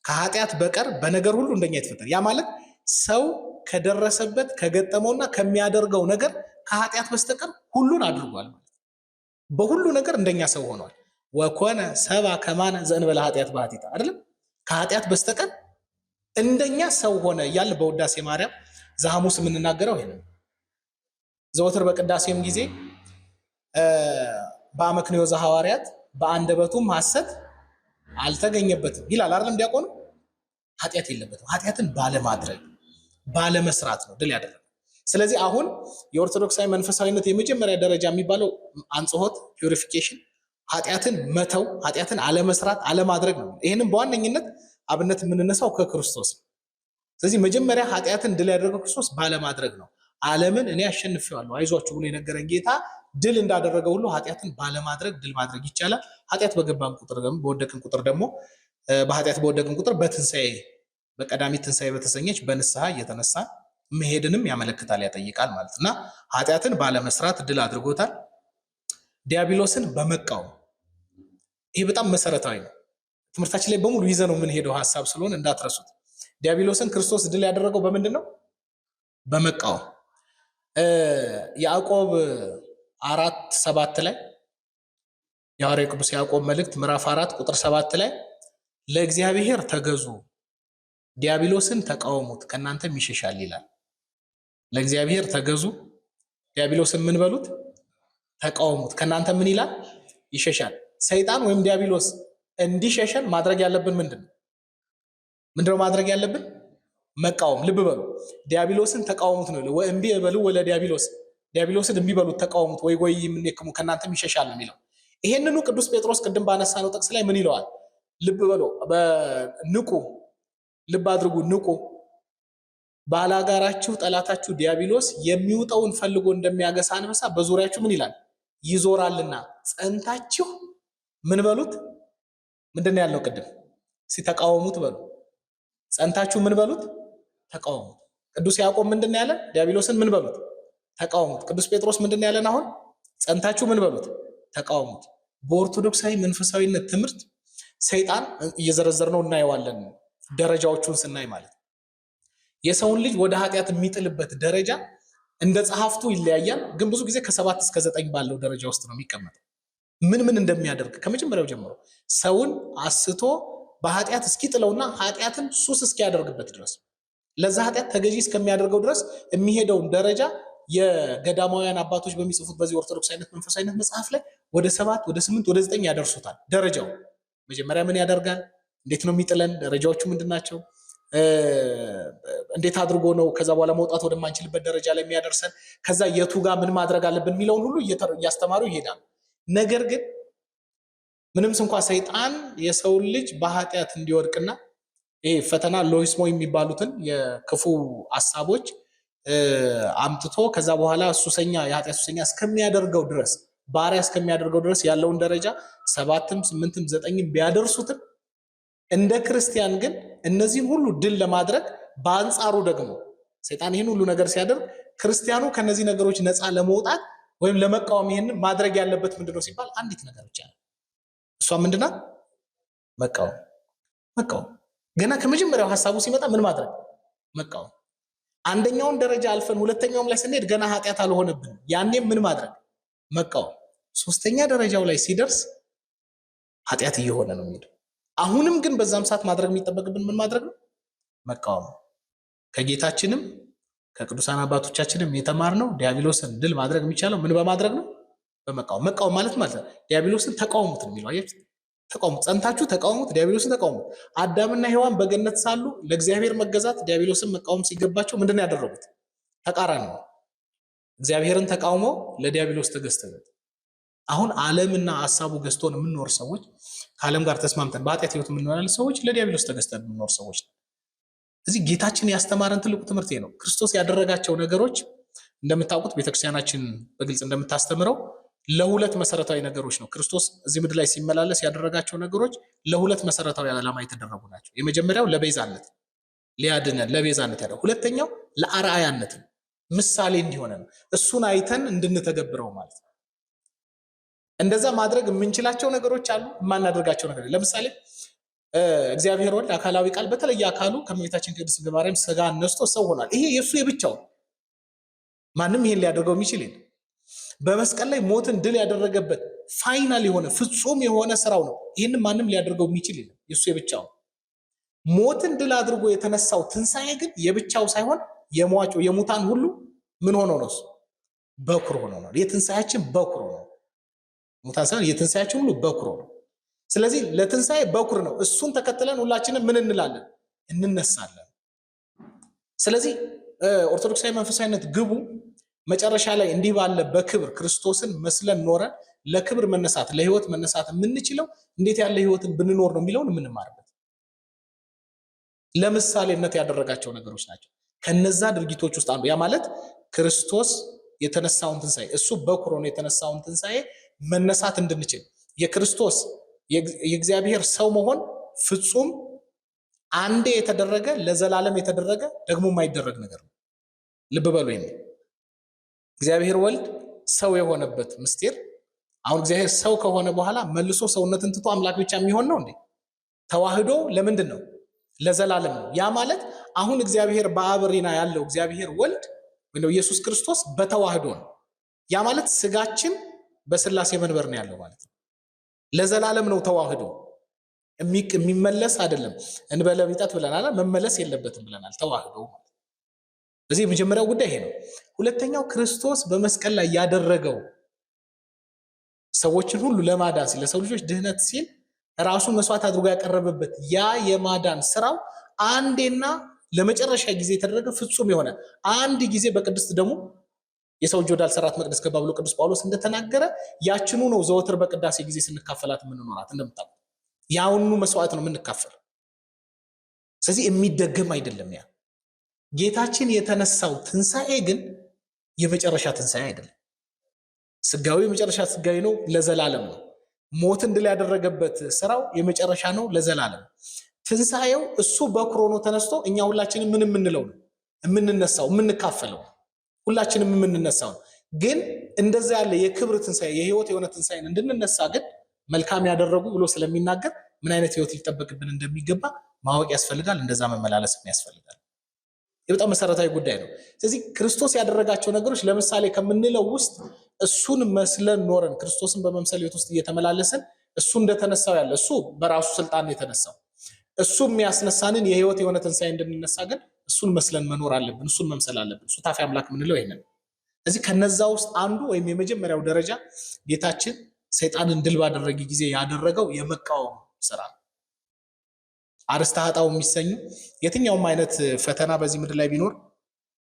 ከኃጢአት በቀር በነገር ሁሉ እንደኛ የተፈተነ። ያ ማለት ሰው ከደረሰበት ከገጠመውና ከሚያደርገው ነገር ከኃጢአት በስተቀር ሁሉን አድርጓል ማለት በሁሉ ነገር እንደኛ ሰው ሆኗል። ወኮነ ሰባ ከማነ ዘእንበለ ኃጢአት ባሕቲታ አይደለም ከኃጢአት በስተቀር እንደኛ ሰው ሆነ እያለ በውዳሴ ማርያም ዘሐሙስ የምንናገረው ይሄ ነው። ዘወትር በቅዳሴም ጊዜ በአመክንዮ ዘሐዋርያት በአንደበቱም ሐሰት አልተገኘበትም ይላል አይደለም ዲያቆኑ። ኃጢአት የለበትም። ኃጢአትን ባለማድረግ ባለመስራት ነው ድል ያደረገው። ስለዚህ አሁን የኦርቶዶክሳዊ መንፈሳዊነት የመጀመሪያ ደረጃ የሚባለው አንጽሖት ፒዩሪፊኬሽን፣ ኃጢአትን መተው፣ ኃጢአትን አለመስራት አለማድረግ ነው። ይህንም በዋነኝነት አብነት የምንነሳው ከክርስቶስ ነው። ስለዚህ መጀመሪያ ኃጢአትን ድል ያደረገው ክርስቶስ ባለማድረግ ነው። ዓለምን እኔ አሸንፌዋለሁ አይዟችሁ ብሎ የነገረን ጌታ ድል እንዳደረገ ሁሉ ኃጢአትን ባለማድረግ ድል ማድረግ ይቻላል። ኃጢአት በገባን ቁጥር ደግሞ በወደቅን ቁጥር ደግሞ በኃጢአት በወደቅን ቁጥር በትንሣኤ በቀዳሚ ትንሣኤ በተሰኘች በንስሐ እየተነሳ መሄድንም ያመለክታል ያጠይቃል ማለት እና ኃጢአትን ባለመስራት ድል አድርጎታል። ዲያብሎስን በመቃወም ይሄ በጣም መሰረታዊ ነው። ትምህርታችን ላይ በሙሉ ይዘ ነው የምንሄደው ሀሳብ ስለሆነ እንዳትረሱት። ዲያብሎስን ክርስቶስ ድል ያደረገው በምንድን ነው? በመቃወም። ያዕቆብ 4:7 ላይ የሐዋርያው ቅዱስ ያዕቆብ መልእክት ምዕራፍ 4 ቁጥር 7 ላይ ለእግዚአብሔር ተገዙ ዲያብሎስን ተቃወሙት ከእናንተም ይሸሻል ይላል። ለእግዚአብሔር ተገዙ ዲያብሎስን ምን በሉት? ተቃወሙት ከእናንተ ምን ይላል? ይሸሻል። ሰይጣን ወይም ዲያብሎስ እንዲሸሸን ማድረግ ያለብን ምንድነው? ማድረግ ያለብን? መቃወም። ልብ በሉ ዲያብሎስን ተቃወሙት ነው ወይ እምቢ በሉ ወለ ዲያብሎስን እምቢ በሉት ተቃወሙት ወይ ወይ ምንከሙ ከእናንተም ይሸሻል ነው የሚለው። ይሄንኑ ቅዱስ ጴጥሮስ ቅድም ባነሳነው ጥቅስ ላይ ምን ይለዋል? ልብ በሉ ንቁ፣ ልብ አድርጉ፣ ንቁ ባላጋራችሁ ጠላታችሁ ዲያብሎስ የሚውጠውን ፈልጎ እንደሚያገሳ አንበሳ በዙሪያችሁ ምን ይላል? ይዞራልና ጸንታችሁ ምን በሉት? ምንድነው ያለው ቅድም? ሲተቃወሙት በሉ። ጸንታችሁ ምን በሉት? ተቃወሙት። ቅዱስ ያዕቆብ ምንድነው ያለ? ዲያብሎስን ምን በሉት? ተቃወሙት። ቅዱስ ጴጥሮስ ምንድነው ያለን? አሁን ጸንታችሁ ምን በሉት? ተቃወሙት። በኦርቶዶክሳዊ መንፈሳዊነት ትምህርት ሰይጣን እየዘረዘርነው እናየዋለን ደረጃዎቹን ስናይ ማለት የሰውን ልጅ ወደ ኃጢአት የሚጥልበት ደረጃ እንደ ጸሐፍቱ ይለያያል። ግን ብዙ ጊዜ ከ7 እስከ 9 ባለው ደረጃ ውስጥ ነው የሚቀመጠው። ምን እንደሚያደርግ ከመጀመሪያው ጀምሮ ሰውን አስቶ በኃጢአት እስኪጥለውና ኃጢአትን ሱስ እስኪያደርግበት ድረስ ለዛ ኃጢአት ተገዢ እስከሚያደርገው ድረስ የሚሄደውን ደረጃ የገዳማውያን አባቶች በሚጽፉት በዚህ ኦርቶዶክሳዊነት መንፈሳዊነት መጽሐፍ ላይ ወደ 7 ወደ 8 ወደ 9 ያደርሱታል። ደረጃው መጀመሪያ ምን ያደርጋል? እንዴት ነው የሚጥለን? ደረጃዎቹ ምንድናቸው? እንዴት አድርጎ ነው ከዛ በኋላ መውጣት ወደማንችልበት ደረጃ ላይ የሚያደርሰን? ከዛ የቱ ጋር ምን ማድረግ አለብን የሚለውን ሁሉ እያስተማሩ ይሄዳል። ነገር ግን ምንም እንኳን ሰይጣን የሰውን ልጅ በኃጢአት እንዲወድቅና ይሄ ፈተና ሎይስሞ የሚባሉትን የክፉ ሐሳቦች አምጥቶ ከዛ በኋላ ሱሰኛ የኃጢአት ሱሰኛ እስከሚያደርገው ድረስ ባሪያ እስከሚያደርገው ድረስ ያለውን ደረጃ 7ም 8ም 9ም ቢያደርሱትም እንደ ክርስቲያን ግን እነዚህን ሁሉ ድል ለማድረግ በአንጻሩ ደግሞ ሰይጣን ይህን ሁሉ ነገር ሲያደርግ ክርስቲያኑ ከነዚህ ነገሮች ነፃ ለመውጣት ወይም ለመቃወም ይሄንን ማድረግ ያለበት ምንድነው ሲባል አንዲት ነገር ብቻ ነው። እሷ ምንድናት? መቃወም። ገና ከመጀመሪያው ሐሳቡ ሲመጣ ምን ማድረግ? መቃወም። አንደኛውን ደረጃ አልፈን ሁለተኛውም ላይ ስንሄድ ገና ኃጢአት አልሆነብንም። ያኔም ምን ማድረግ? መቃወም። ሶስተኛ ደረጃው ላይ ሲደርስ ኃጢአት እየሆነ ነው የሚሄደው። አሁንም ግን በዛም ሰዓት ማድረግ የሚጠበቅብን ምን ማድረግ ነው? መቃወም። ከጌታችንም ከቅዱሳን አባቶቻችንም የተማርነው ዲያብሎስን ድል ማድረግ የሚቻለው ምን በማድረግ ነው? በመቃወም። መቃወም ማለት ነው ዲያብሎስን ተቃውሙት ነው የሚለው። አያችሁ? ተቃውሙት፣ ጸንታችሁ ተቃውሙት፣ ዲያብሎስን ተቃውሙት። አዳምና ሔዋን በገነት ሳሉ ለእግዚአብሔር መገዛት ዲያብሎስን መቃወም ሲገባቸው ምንድን ነው ያደረጉት? ተቃራኒ ነው። እግዚአብሔርን ተቃውመው ለዲያብሎስ ተገዝተው አሁን ዓለምና ሐሳቡ ገዝቶን የምንኖር ሰዎች ከዓለም ጋር ተስማምተን በኃጢአት ህይወት የምንኖር ሰዎች ለዲያብሎስ ተገዝተን የምንኖር ሰዎች ነው። እዚህ ጌታችን ያስተማረን ትልቁ ትምህርት ነው። ክርስቶስ ያደረጋቸው ነገሮች እንደምታውቁት ቤተክርስቲያናችን በግልጽ እንደምታስተምረው ለሁለት መሰረታዊ ነገሮች ነው። ክርስቶስ እዚህ ምድር ላይ ሲመላለስ ያደረጋቸው ነገሮች ለሁለት መሰረታዊ ዓላማ የተደረጉ ናቸው። የመጀመሪያው ለቤዛነት ሊያድነን ለቤዛነት ያደረገው፣ ሁለተኛው ለአርአያነት ምሳሌ እንዲሆነ ነው። እሱን አይተን እንድንተገብረው ማለት ነው። እንደዛ ማድረግ የምንችላቸው ነገሮች አሉ፣ የማናደርጋቸው ነገር። ለምሳሌ እግዚአብሔር ወልድ አካላዊ ቃል በተለየ አካሉ ከእመቤታችን ቅድስት ድንግል ማርያም ሥጋ ነስቶ ሰው ሆኗል። ይሄ የእሱ የብቻው፣ ማንም ይሄን ሊያደርገው የሚችል የለም። በመስቀል ላይ ሞትን ድል ያደረገበት ፋይናል የሆነ ፍጹም የሆነ ስራው ነው። ይህንን ማንም ሊያደርገው የሚችል የለም፣ የእሱ የብቻው። ሞትን ድል አድርጎ የተነሳው ትንሣኤ ግን የብቻው ሳይሆን የሟቹ የሙታን ሁሉ ምን ሆኖ ነው? በኩር ሆኖ ነው። የትንሣኤያችን በኩር ነው። ሙታን ሳይሆን የትንሣኤያችን ሁሉ በኩር ነው። ስለዚህ ለትንሣኤ በኩር ነው። እሱን ተከትለን ሁላችንም ምን እንላለን? እንነሳለን። ስለዚህ ኦርቶዶክሳዊ መንፈሳዊነት ግቡ መጨረሻ ላይ እንዲህ ባለ በክብር ክርስቶስን መስለን ኖረን ለክብር መነሳት ለህይወት መነሳት የምንችለው እንዴት ያለ ህይወትን ብንኖር ነው የሚለውን የምንማርበት ለምሳሌነት ያደረጋቸው ነገሮች ናቸው። ከነዛ ድርጊቶች ውስጥ አንዱ ያ ማለት ክርስቶስ የተነሳውን ትንሣኤ እሱ በኩር ሆኖ የተነሳውን ትንሣኤ መነሳት እንድንችል የክርስቶስ የእግዚአብሔር ሰው መሆን ፍጹም አንዴ የተደረገ ለዘላለም የተደረገ ደግሞ የማይደረግ ነገር ነው። ልብ በሉ። እግዚአብሔር ወልድ ሰው የሆነበት ምስጢር አሁን እግዚአብሔር ሰው ከሆነ በኋላ መልሶ ሰውነትን ትቶ አምላክ ብቻ የሚሆን ነው እንዴ? ተዋህዶ ለምንድን ነው? ለዘላለም ነው። ያ ማለት አሁን እግዚአብሔር በአብ ሪና ያለው እግዚአብሔር ወልድ ወይ ኢየሱስ ክርስቶስ በተዋህዶ ነው። ያ ማለት ስጋችን በስላሴ መንበር ነው ያለው ማለት ነው። ለዘላለም ነው ተዋህዶ፣ የሚመለስ አይደለም። እንበለ ቢጠት ብለናል፣ መመለስ የለበትም ብለናል። ተዋህዶ በዚህ የመጀመሪያው ጉዳይ ይሄ ነው። ሁለተኛው ክርስቶስ በመስቀል ላይ ያደረገው ሰዎችን ሁሉ ለማዳን ሲል ለሰው ልጆች ድህነት ሲል ራሱ መስዋዕት አድርጎ ያቀረበበት ያ የማዳን ስራው አንዴና ለመጨረሻ ጊዜ የተደረገ ፍጹም የሆነ አንድ ጊዜ በቅድስት ደሙ የሰው እጅ ወዳልሰራት መቅደስ ገባ ብሎ ቅዱስ ጳውሎስ እንደተናገረ ያችኑ ነው ዘወትር በቅዳሴ ጊዜ ስንካፈላት የምንኖራት። እንደምታውቁት ያውኑ መስዋዕት ነው የምንካፈል። ስለዚህ የሚደገም አይደለም። ያ ጌታችን የተነሳው ትንሣኤ ግን የመጨረሻ ትንሣኤ አይደለም። ስጋዊ የመጨረሻ ስጋዊ ነው፣ ለዘላለም ነው። ሞትን ድል ያደረገበት ስራው የመጨረሻ ነው፣ ለዘላለም። ትንሣኤው እሱ በኩር ሆኖ ተነስቶ እኛ ሁላችንም ምን የምንለው ነው? የምንነሳው የምንካፈለው ሁላችንም የምንነሳው ነው። ግን እንደዛ ያለ የክብር ትንሣኤ የህይወት የሆነ ትንሣኤን እንድንነሳ ግን መልካም ያደረጉ ብሎ ስለሚናገር ምን አይነት ህይወት ሊጠበቅብን እንደሚገባ ማወቅ ያስፈልጋል። እንደዛ መመላለስም ያስፈልጋል። በጣም መሰረታዊ ጉዳይ ነው። ስለዚህ ክርስቶስ ያደረጋቸው ነገሮች ለምሳሌ ከምንለው ውስጥ እሱን መስለን ኖረን ክርስቶስን በመምሰል ህይወት ውስጥ እየተመላለስን እሱ እንደተነሳው ያለ እሱ በራሱ ስልጣን የተነሳው እሱ የሚያስነሳንን የህይወት የሆነ ትንሣኤ እንድንነሳ ግን እሱን መስለን መኖር አለብን። እሱን መምሰል አለብን። እሱ ታፊ አምላክ የምንለው ይሄንን። ስለዚህ ከነዛ ውስጥ አንዱ ወይም የመጀመሪያው ደረጃ ጌታችን ሰይጣንን ድል ባደረገ ጊዜ ያደረገው የመቃወም ስራ ነው። አርስተ ኃጣው የሚሰኙ የትኛውም አይነት ፈተና በዚህ ምድር ላይ ቢኖር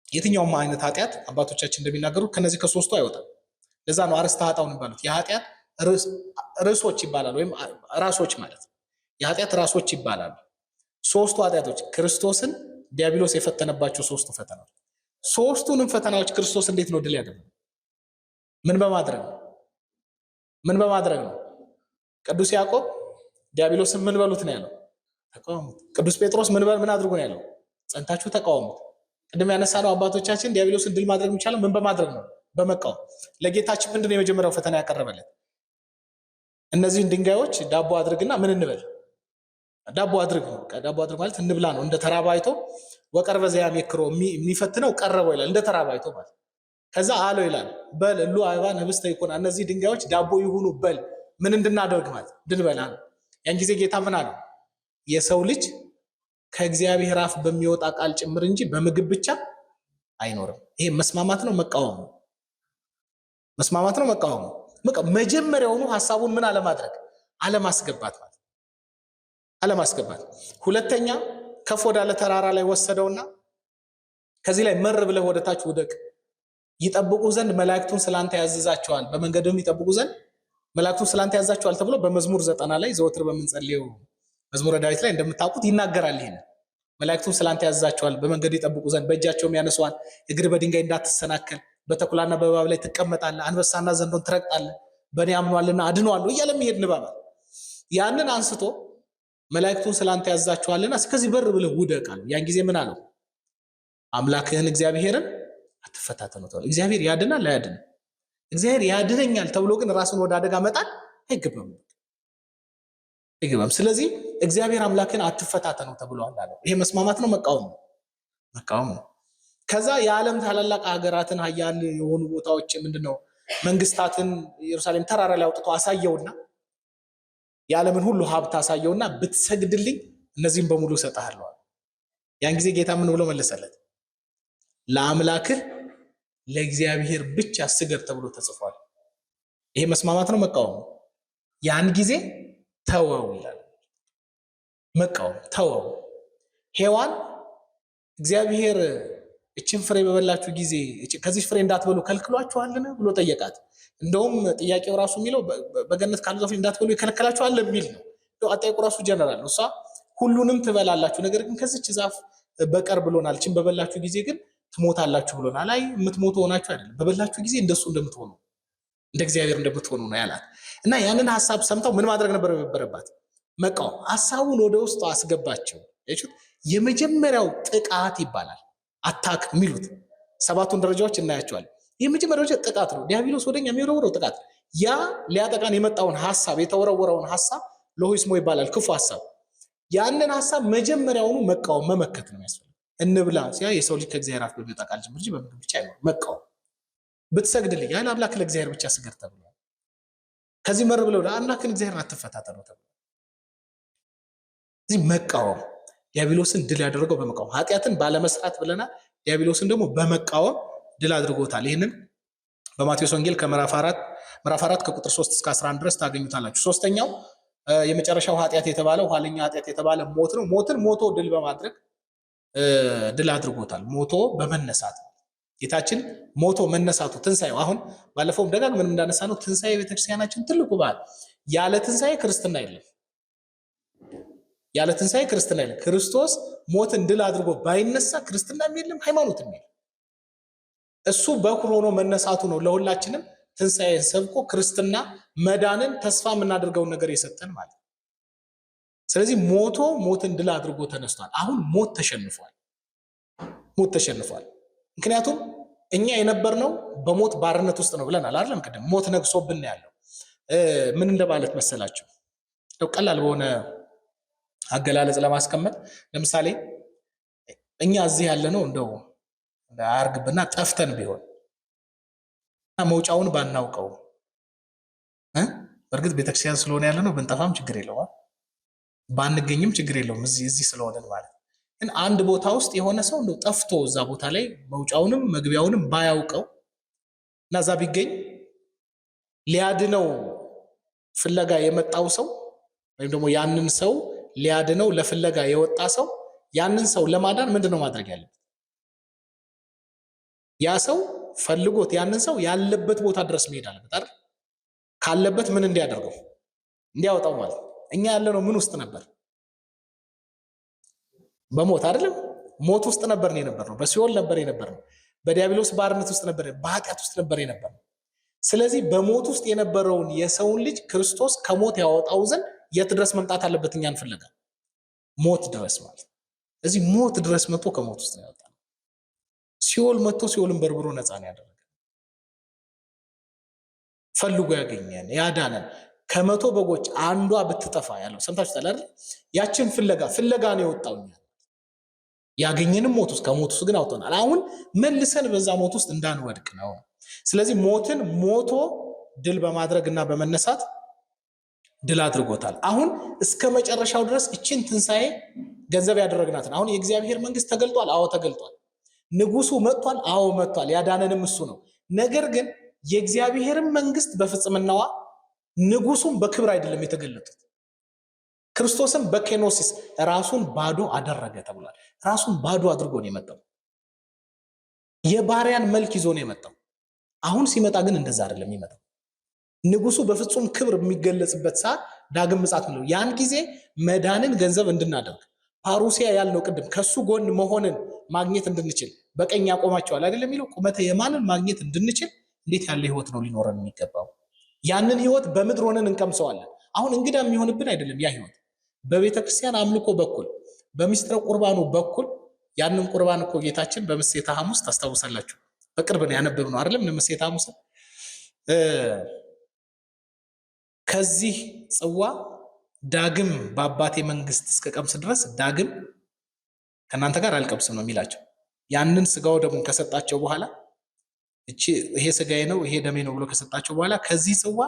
የትኛውም አይነት ኃጢአት አባቶቻችን እንደሚናገሩት ከነዚህ ከሶስቱ አይወጣም። ለዛ ነው አርስተ ኃጣው የሚባሉት። የኃጢአት ርዕሶች ይባላሉ፣ ወይም ራሶች ማለት ነው። የኃጢአት ራሶች ይባላሉ። ሶስቱ ኃጢአቶች ክርስቶስን ዲያብሎስ የፈተነባቸው ሶስቱ ፈተናዎች። ሶስቱንም ፈተናዎች ክርስቶስ እንዴት ነው ድል ያደረገው? ምን በማድረግ ነው? ምን በማድረግ ነው? ቅዱስ ያዕቆብ ዲያብሎስን ምን በሉት ነው ያለው? ተቃወሙት። ቅዱስ ጴጥሮስ ምን አድርጎ ነው ያለው? ጸንታችሁ ተቃወሙት። ቅድም ያነሳነው አባቶቻችን ዲያብሎስን ድል ማድረግ የሚቻለው ምን በማድረግ ነው? በመቃወም። ለጌታችን ምንድነው የመጀመሪያው ፈተና ያቀረበለት? እነዚህን ድንጋዮች ዳቦ አድርግና ምን እንበል? ዳቦ አድርግ ነው። ዳቦ አድርግ ማለት እንብላ ነው። እንደ ተራባ አይቶ ወቀርበ ዘያሜክሮ የሚፈትነው ቀረበው ይላል። እንደ ተራባ አይቶ ማለት ከዛ አለው ይላል በል እሉ አበባ ህብስተ ይኩና፣ እነዚህ ድንጋዮች ዳቦ ይሁኑ በል። ምን እንድናደርግ ማለት? እንድንበላ ነው። ያን ጊዜ ጌታ ምን አለው? የሰው ልጅ ከእግዚአብሔር አፍ በሚወጣ ቃል ጭምር እንጂ በምግብ ብቻ አይኖርም። ይሄ መስማማት ነው መቃወም ነው? መስማማት ነው መቃወም ነው? መጀመሪያውኑ ሐሳቡን ምን አለማድረግ አለማስገባት ማለት አለማስገባት። ሁለተኛ ከፍ ወዳለ ተራራ ላይ ወሰደውና ከዚህ ላይ መር ብለህ ወደታች ውደቅ፣ ይጠብቁ ዘንድ መላእክቱን ስላንተ ያዘዛቸዋል፣ በመንገድም ይጠብቁ ዘንድ መላእክቱን ስላንተ ያዛቸዋል ተብሎ በመዝሙር 90 ላይ ዘወትር በምንጸልየው መዝሙረ ዳዊት ላይ እንደምታውቁት ይናገራል። ይሄን መላእክቱን ስላንተ ያዛቸዋል፣ በመንገድ ይጠብቁ ዘንድ በእጃቸውም ያነሷል፣ እግር በድንጋይ እንዳትሰናከል፣ በተኩላና በእባብ ላይ ትቀመጣለህ፣ አንበሳና ዘንዶን ትረግጣለህ፣ በእኔ አምኗልና አድነዋለሁ እያለ የሚሄድ ንባብ። ያንን አንስቶ መላእክቱን ስላንተ ያዛቸዋልና እስከዚህ በር ብለህ ውደቅ አለው። ያን ጊዜ ምን አለው? አምላክህን እግዚአብሔርን አትፈታተኑት። እግዚአብሔር ያድናል አያድንም? እግዚአብሔር ያድነኛል ተብሎ ግን ራስን ወደ አደጋ መጣል አይገባም። አይገባም። ስለዚህ እግዚአብሔር አምላክን አትፈታተነው ተብሏል አለ። ይሄ መስማማት ነው መቃወም ነው? መቃወም ነው። ከዛ የዓለም ታላላቅ ሀገራትን ሀያል የሆኑ ቦታዎች ምንድነው መንግስታትን ኢየሩሳሌም ተራራ ላይ አውጥቶ አሳየውና የዓለምን ሁሉ ሀብት አሳየውና ብትሰግድልኝ እነዚህም በሙሉ እሰጥሃለሁ። ያን ጊዜ ጌታ ምን ብሎ መለሰለት? ለአምላክህ ለእግዚአብሔር ብቻ ስገድ ተብሎ ተጽፏል። ይሄ መስማማት ነው መቃወም ነው? ያን ጊዜ ተወው ይላል። መቃወም ተወው። ሔዋን እግዚአብሔር እችን ፍሬ በበላችሁ ጊዜ ከዚህ ፍሬ እንዳትበሉ ከልክሏችኋልን ብሎ ጠየቃት። እንደውም ጥያቄው ራሱ የሚለው በገነት ካሉ ዛፎች እንዳትበሉ ይከለከላችኋል የሚል ነው። አጠያየቁ ራሱ ጀነራል ነው። እሷ ሁሉንም ትበላላችሁ፣ ነገር ግን ከዚች ዛፍ በቀር ብሎናል። እችን በበላችሁ ጊዜ ግን ትሞታላችሁ ብሎናል። አይ የምትሞቱ ሆናችሁ አይደለም፣ በበላችሁ ጊዜ እንደሱ እንደምትሆኑ እንደ እግዚአብሔር እንደምትሆኑ ነው ያላት። እና ያንን ሀሳብ ሰምተው ምን ማድረግ ነበር የነበረባት? መቃወም። ሀሳቡን ወደ ውስጡ አስገባቸው። የመጀመሪያው ጥቃት ይባላል። አታክ የሚሉት 7ቱን ደረጃዎች እናያቸዋለን። የመጀመሪያው ጥቃት ነው። ዲያብሎስ ወደኛ የሚወረውረው ጥቃት፣ ያ ሊያጠቃን የመጣውን ሀሳብ የተወረወረውን ሀሳብ ሎሂስሞ ይባላል፣ ክፉ ሀሳብ። ያንን ሀሳብ መጀመሪያውኑ መቃወም መመከት ነው የሚያስፈልገው። እንብላ ሲያ የሰው ልጅ ከእግዚአብሔር አፍ በሚወጣ ቃል እንጂ በምግብ ብቻ አይኖርም። መቃወም። ብትሰግድልኝ ያለ አምላክ ለእግዚአብሔር ብቻ ስገድ ተብሏል። ከዚህ መር ብለው አምላክን እግዚአብሔርን አትፈታተነው ተብሏል። እዚህ መቃወም ዲያብሎስን ድል ያደረገው በመቃወም፣ ኃጢአትን ባለመስራት ብለናል። ዲያብሎስን ደግሞ በመቃወም ድል አድርጎታል። ይህንን በማቴዎስ ወንጌል ከምዕራፍ 4 ከቁጥር 3 እስከ 11 ድረስ ታገኙታላችሁ። ሶስተኛው የመጨረሻው ኃጢአት የተባለው ኋለኛ ኃጢአት የተባለ ሞት ነው። ሞትን ሞቶ ድል በማድረግ ድል አድርጎታል። ሞቶ በመነሳት ጌታችን ሞቶ መነሳቱ ትንሣኤው፣ አሁን ባለፈውም ደጋግመን እንዳነሳ ነው ትንሣኤ ቤተክርስቲያናችን ትልቁ በዓል። ያለ ትንሣኤ ክርስትና የለም። ያለ ትንሣኤ ክርስትና የለም። ክርስቶስ ሞትን ድል አድርጎ ባይነሳ ክርስትናም የለም፣ ሃይማኖትም የለም። እሱ በኩር ሆኖ መነሳቱ ነው ለሁላችንም ትንሣኤን ሰብኮ ክርስትና መዳንን ተስፋ የምናደርገውን ነገር የሰጠን ማለት ነው። ስለዚህ ሞትን ድል አድርጎ ተነስቷል። አሁን ሞት ተሸንፏል። ሞት ተሸንፏል። ምክንያቱም እኛ የነበርነው በሞት ባርነት ውስጥ ነው ብለናል አይደለም? ቅድም ሞት ነግሶብን ያለው ምን እንደማለት መሰላችሁ? ቀላል በሆነ አገላለጽ ለማስቀመጥ ለምሳሌ እኛ እዚህ ያለ ነው እንደው አርግብና ጠፍተን ቢሆን መውጫውን ባናውቀው፣ በእርግጥ ቤተክርስቲያን ስለሆነ ያለ ነው ብንጠፋም ችግር የለውም፣ ባንገኝም ችግር የለውም እዚህ ስለሆነን ማለት። ግን አንድ ቦታ ውስጥ የሆነ ሰው እንደው ጠፍቶ እዛ ቦታ ላይ መውጫውንም መግቢያውንም ባያውቀው እና እዛ ቢገኝ ሊያድነው ፍለጋ የመጣው ሰው ወይም ደግሞ ያንን ሰው ሊያድነው ለፍለጋ የወጣ ሰው ያንን ሰው ለማዳን ምንድን ነው ማድረግ ያለበት? ያ ሰው ፈልጎት ያንን ሰው ያለበት ቦታ ድረስ መሄድ አለበት አይደል? ካለበት ምን እንዲያደርገው እንዲያወጣው ማለት ነው። እኛ ያለነው ምን ውስጥ ነበር? በሞት አይደለም? ሞት ውስጥ ነበር የነበርነው፣ በሲኦል ነበር የነበርነው፣ በዲያብሎስ ባርነት ውስጥ ነበር፣ በኃጢአት ውስጥ ነበር የነበርነው። ስለዚህ በሞት ውስጥ የነበረውን የሰውን ልጅ ክርስቶስ ከሞት ያወጣው ዘንድ የት ድረስ መምጣት አለበት? እኛን ፍለጋ ሞት ድረስ ማለት ነው። እዚህ ሞት ድረስ መጥቶ ከሞት ውስጥ ነው ያወጣው። ሲኦል መጥቶ ሲኦልን በርብሮ ነፃ ነው ያደረገን። ፈልጎ ያገኘን ያዳነን። ከመቶ በጎች አንዷ ብትጠፋ ያለው ሰምታችኋል አይደል? ያችን ፍለጋ ነው የወጣው። ያገኘንም ሞት ውስጥ ከሞት ውስጥ ግን አውጥቶናል። አሁን መልሰን በዛ ሞት ውስጥ እንዳንወድቅ ነው። ስለዚህ ሞትን ሞቶ ድል በማድረግና በመነሳት ድል አድርጎታል። አሁን እስከ መጨረሻው ድረስ እችን ትንሣኤ ገንዘብ ያደረግናትን አሁን የእግዚአብሔር መንግስት ተገልጧል። አዎ ተገልጧል። ንጉሱ መጥቷል። አዎ መጥቷል። ያዳነንም እሱ ነው። ነገር ግን የእግዚአብሔርን መንግስት በፍጽምናዋ ንጉሱም በክብር አይደለም የተገለጡት። ክርስቶስም በኬኖሲስ ራሱን ባዶ አደረገ ተብሏል። ራሱን ባዶ አድርጎ ነው የመጣው። የባሪያን መልክ ይዞ ነው የመጣው። አሁን ሲመጣ ግን እንደዛ አይደለም የሚመጣው። ንጉሱ በፍጹም ክብር የሚገለጽበት ሰዓት ዳግም ምጽአት ነው። ያን ጊዜ መዳንን ገንዘብ እንድናደርግ ፓሩሲያ ያልነው ቅድም ከሱ ጎን መሆንን ማግኘት እንድንችል በቀኝ ያቆማቸዋል አይደለም የሚለው ቁመተ የማንን ማግኘት እንድንችል እንዴት ያለ ህይወት ነው ሊኖረን የሚገባው? ያንን ህይወት በምድር ሆነን እንቀምሰዋለን። አሁን እንግዳ የሚሆንብን አይደለም ያ ህይወት። በቤተ ክርስቲያን አምልኮ በኩል በምስጢረ ቁርባኑ በኩል ያንን ቁርባን እኮ ጌታችን በምሴተ ሐሙስ ታስታውሳላችሁ። በቅርብ ነው ያነበብነው አይደለም? ምሴተ ሐሙስ ከዚህ ጽዋ ዳግም በአባቴ መንግስት እስከቀምስ ድረስ ዳግም ከእናንተ ጋር አልቀምስም ነው የሚላቸው። ያንን ስጋው ደሙን ከሰጣቸው በኋላ ይሄ ስጋዬ ነው ይሄ ደሜ ነው ብሎ ከሰጣቸው በኋላ ከዚህ ጽዋ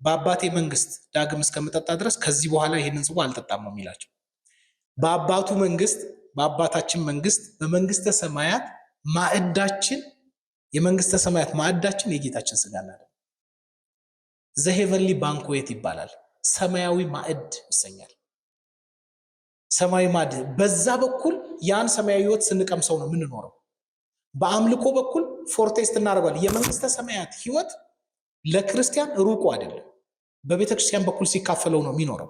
በአባቴ መንግስት ዳግም እስከምጠጣ ድረስ ከዚህ በኋላ ይሄንን ጽዋ አልጠጣም ነው የሚላቸው። በአባቱ መንግስት በአባታችን መንግስት በመንግስተ ሰማያት ማዕዳችን የመንግስተ ሰማያት ማዕዳችን የጌታችን ስጋና ደም ዘ ሄቨንሊ ባንኩዌት ይባላል። ሰማያዊ ማዕድ ይሰኛል። ሰማያዊ ማዕድ በዛ በኩል ያን ሰማያዊ ህይወት ስንቀምሰው ነው የምንኖረው። በአምልኮ በኩል ፎርቴስት እናደርጋለን። የመንግስተ ሰማያት ህይወት ለክርስቲያን ሩቁ አይደለም። በቤተክርስቲያን በኩል ሲካፈለው ነው የሚኖረው።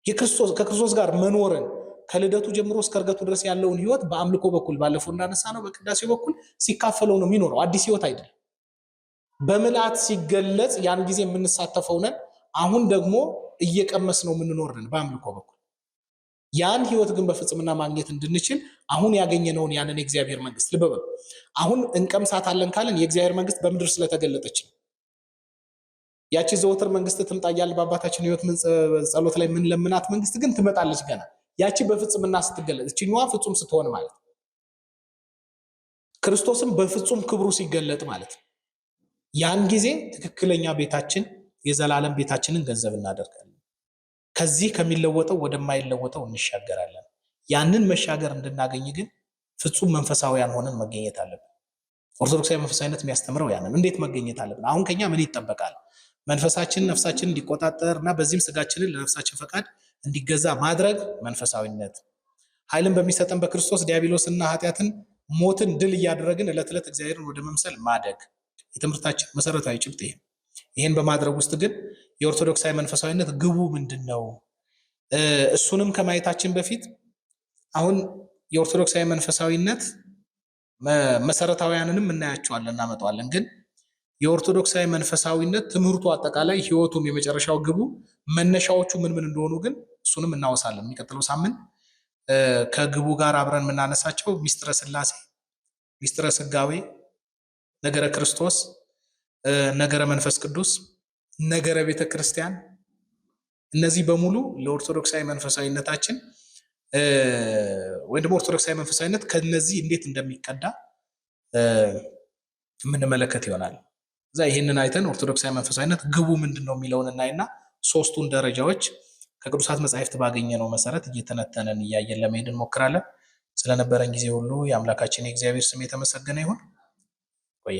ከክርስቶስ ጋር መኖርን ከልደቱ ጀምሮ እስከ ዕርገቱ ድረስ ያለውን ህይወት በአምልኮ በኩል ባለፈው እንዳነሳ ነው በቅዳሴው በኩል ሲካፈለው ነው የሚኖረው። አዲስ ህይወት አይደለም። በምልአት ሲገለጽ ያን ጊዜ የምንሳተፈው ነን። አሁን ደግሞ እየቀመስ ነው የምንኖር ነን በአምልኮ በኩል። ያን ህይወት ግን በፍጽምና ማግኘት እንድንችል አሁን ያገኘነውን ያንን የእግዚአብሔር መንግስት ልብ በሉ። አሁን እንቀምሳታለን ካለን የእግዚአብሔር መንግስት በምድር ስለተገለጠች ያቺ ዘወትር መንግስት ትምጣ እያልን በአባታችን ህይወት ጸሎት ላይ ምን ለምናት መንግስት ግን ትመጣለች ገና። ያቺ በፍጽምና ስትገለጥ እችኛዋ ፍጹም ስትሆን ማለት ክርስቶስም በፍጹም ክብሩ ሲገለጥ ማለት ያን ጊዜ ትክክለኛ ቤታችን የዘላለም ቤታችንን ገንዘብ እናደርጋለን። ከዚህ ከሚለወጠው ወደማይለወጠው እንሻገራለን። ያንን መሻገር እንድናገኝ ግን ፍጹም መንፈሳዊያን ሆነን መገኘት አለብን። ኦርቶዶክሳዊ መንፈሳዊነት የሚያስተምረው ያንን እንዴት መገኘት አለብን። አሁን ከኛ ምን ይጠበቃል? መንፈሳችንን ነፍሳችንን እንዲቆጣጠር እና በዚህም ስጋችንን ለነፍሳችን ፈቃድ እንዲገዛ ማድረግ መንፈሳዊነት። ኃይልን በሚሰጠን በክርስቶስ ዲያብሎስና ኃጢአትን ሞትን ድል እያደረግን ዕለት ዕለት እግዚአብሔርን ወደ መምሰል ማደግ የትምህርታችን መሰረታዊ ጭብጥ ይሄ። ይህን በማድረግ ውስጥ ግን የኦርቶዶክሳዊ መንፈሳዊነት ግቡ ምንድን ነው? እሱንም ከማየታችን በፊት አሁን የኦርቶዶክሳዊ መንፈሳዊነት መሰረታዊያንንም እናያቸዋለን እናመጣዋለን። ግን የኦርቶዶክሳዊ መንፈሳዊነት ትምህርቱ አጠቃላይ ህይወቱም የመጨረሻው ግቡ መነሻዎቹ ምን ምን እንደሆኑ ግን እሱንም እናወሳለን። የሚቀጥለው ሳምንት ከግቡ ጋር አብረን የምናነሳቸው ሚስጥረ ስላሴ፣ ሚስጥረ ስጋዌ፣ ነገረ ክርስቶስ፣ ነገረ መንፈስ ቅዱስ፣ ነገረ ቤተ ክርስቲያን፣ እነዚህ በሙሉ ለኦርቶዶክሳዊ መንፈሳዊነታችን ወይም ደግሞ ኦርቶዶክሳዊ መንፈሳዊነት ከነዚህ እንዴት እንደሚቀዳ የምንመለከት ይሆናል። እዛ ይህንን አይተን ኦርቶዶክሳዊ መንፈሳዊነት ግቡ ምንድን ነው የሚለውን እናይና ሶስቱን ደረጃዎች ከቅዱሳት መጻሕፍት ባገኘነው መሰረት እየተነተነን እያየን ለመሄድ እንሞክራለን። ስለነበረን ጊዜ ሁሉ የአምላካችን የእግዚአብሔር ስም የተመሰገነ ይሁን። ቆየ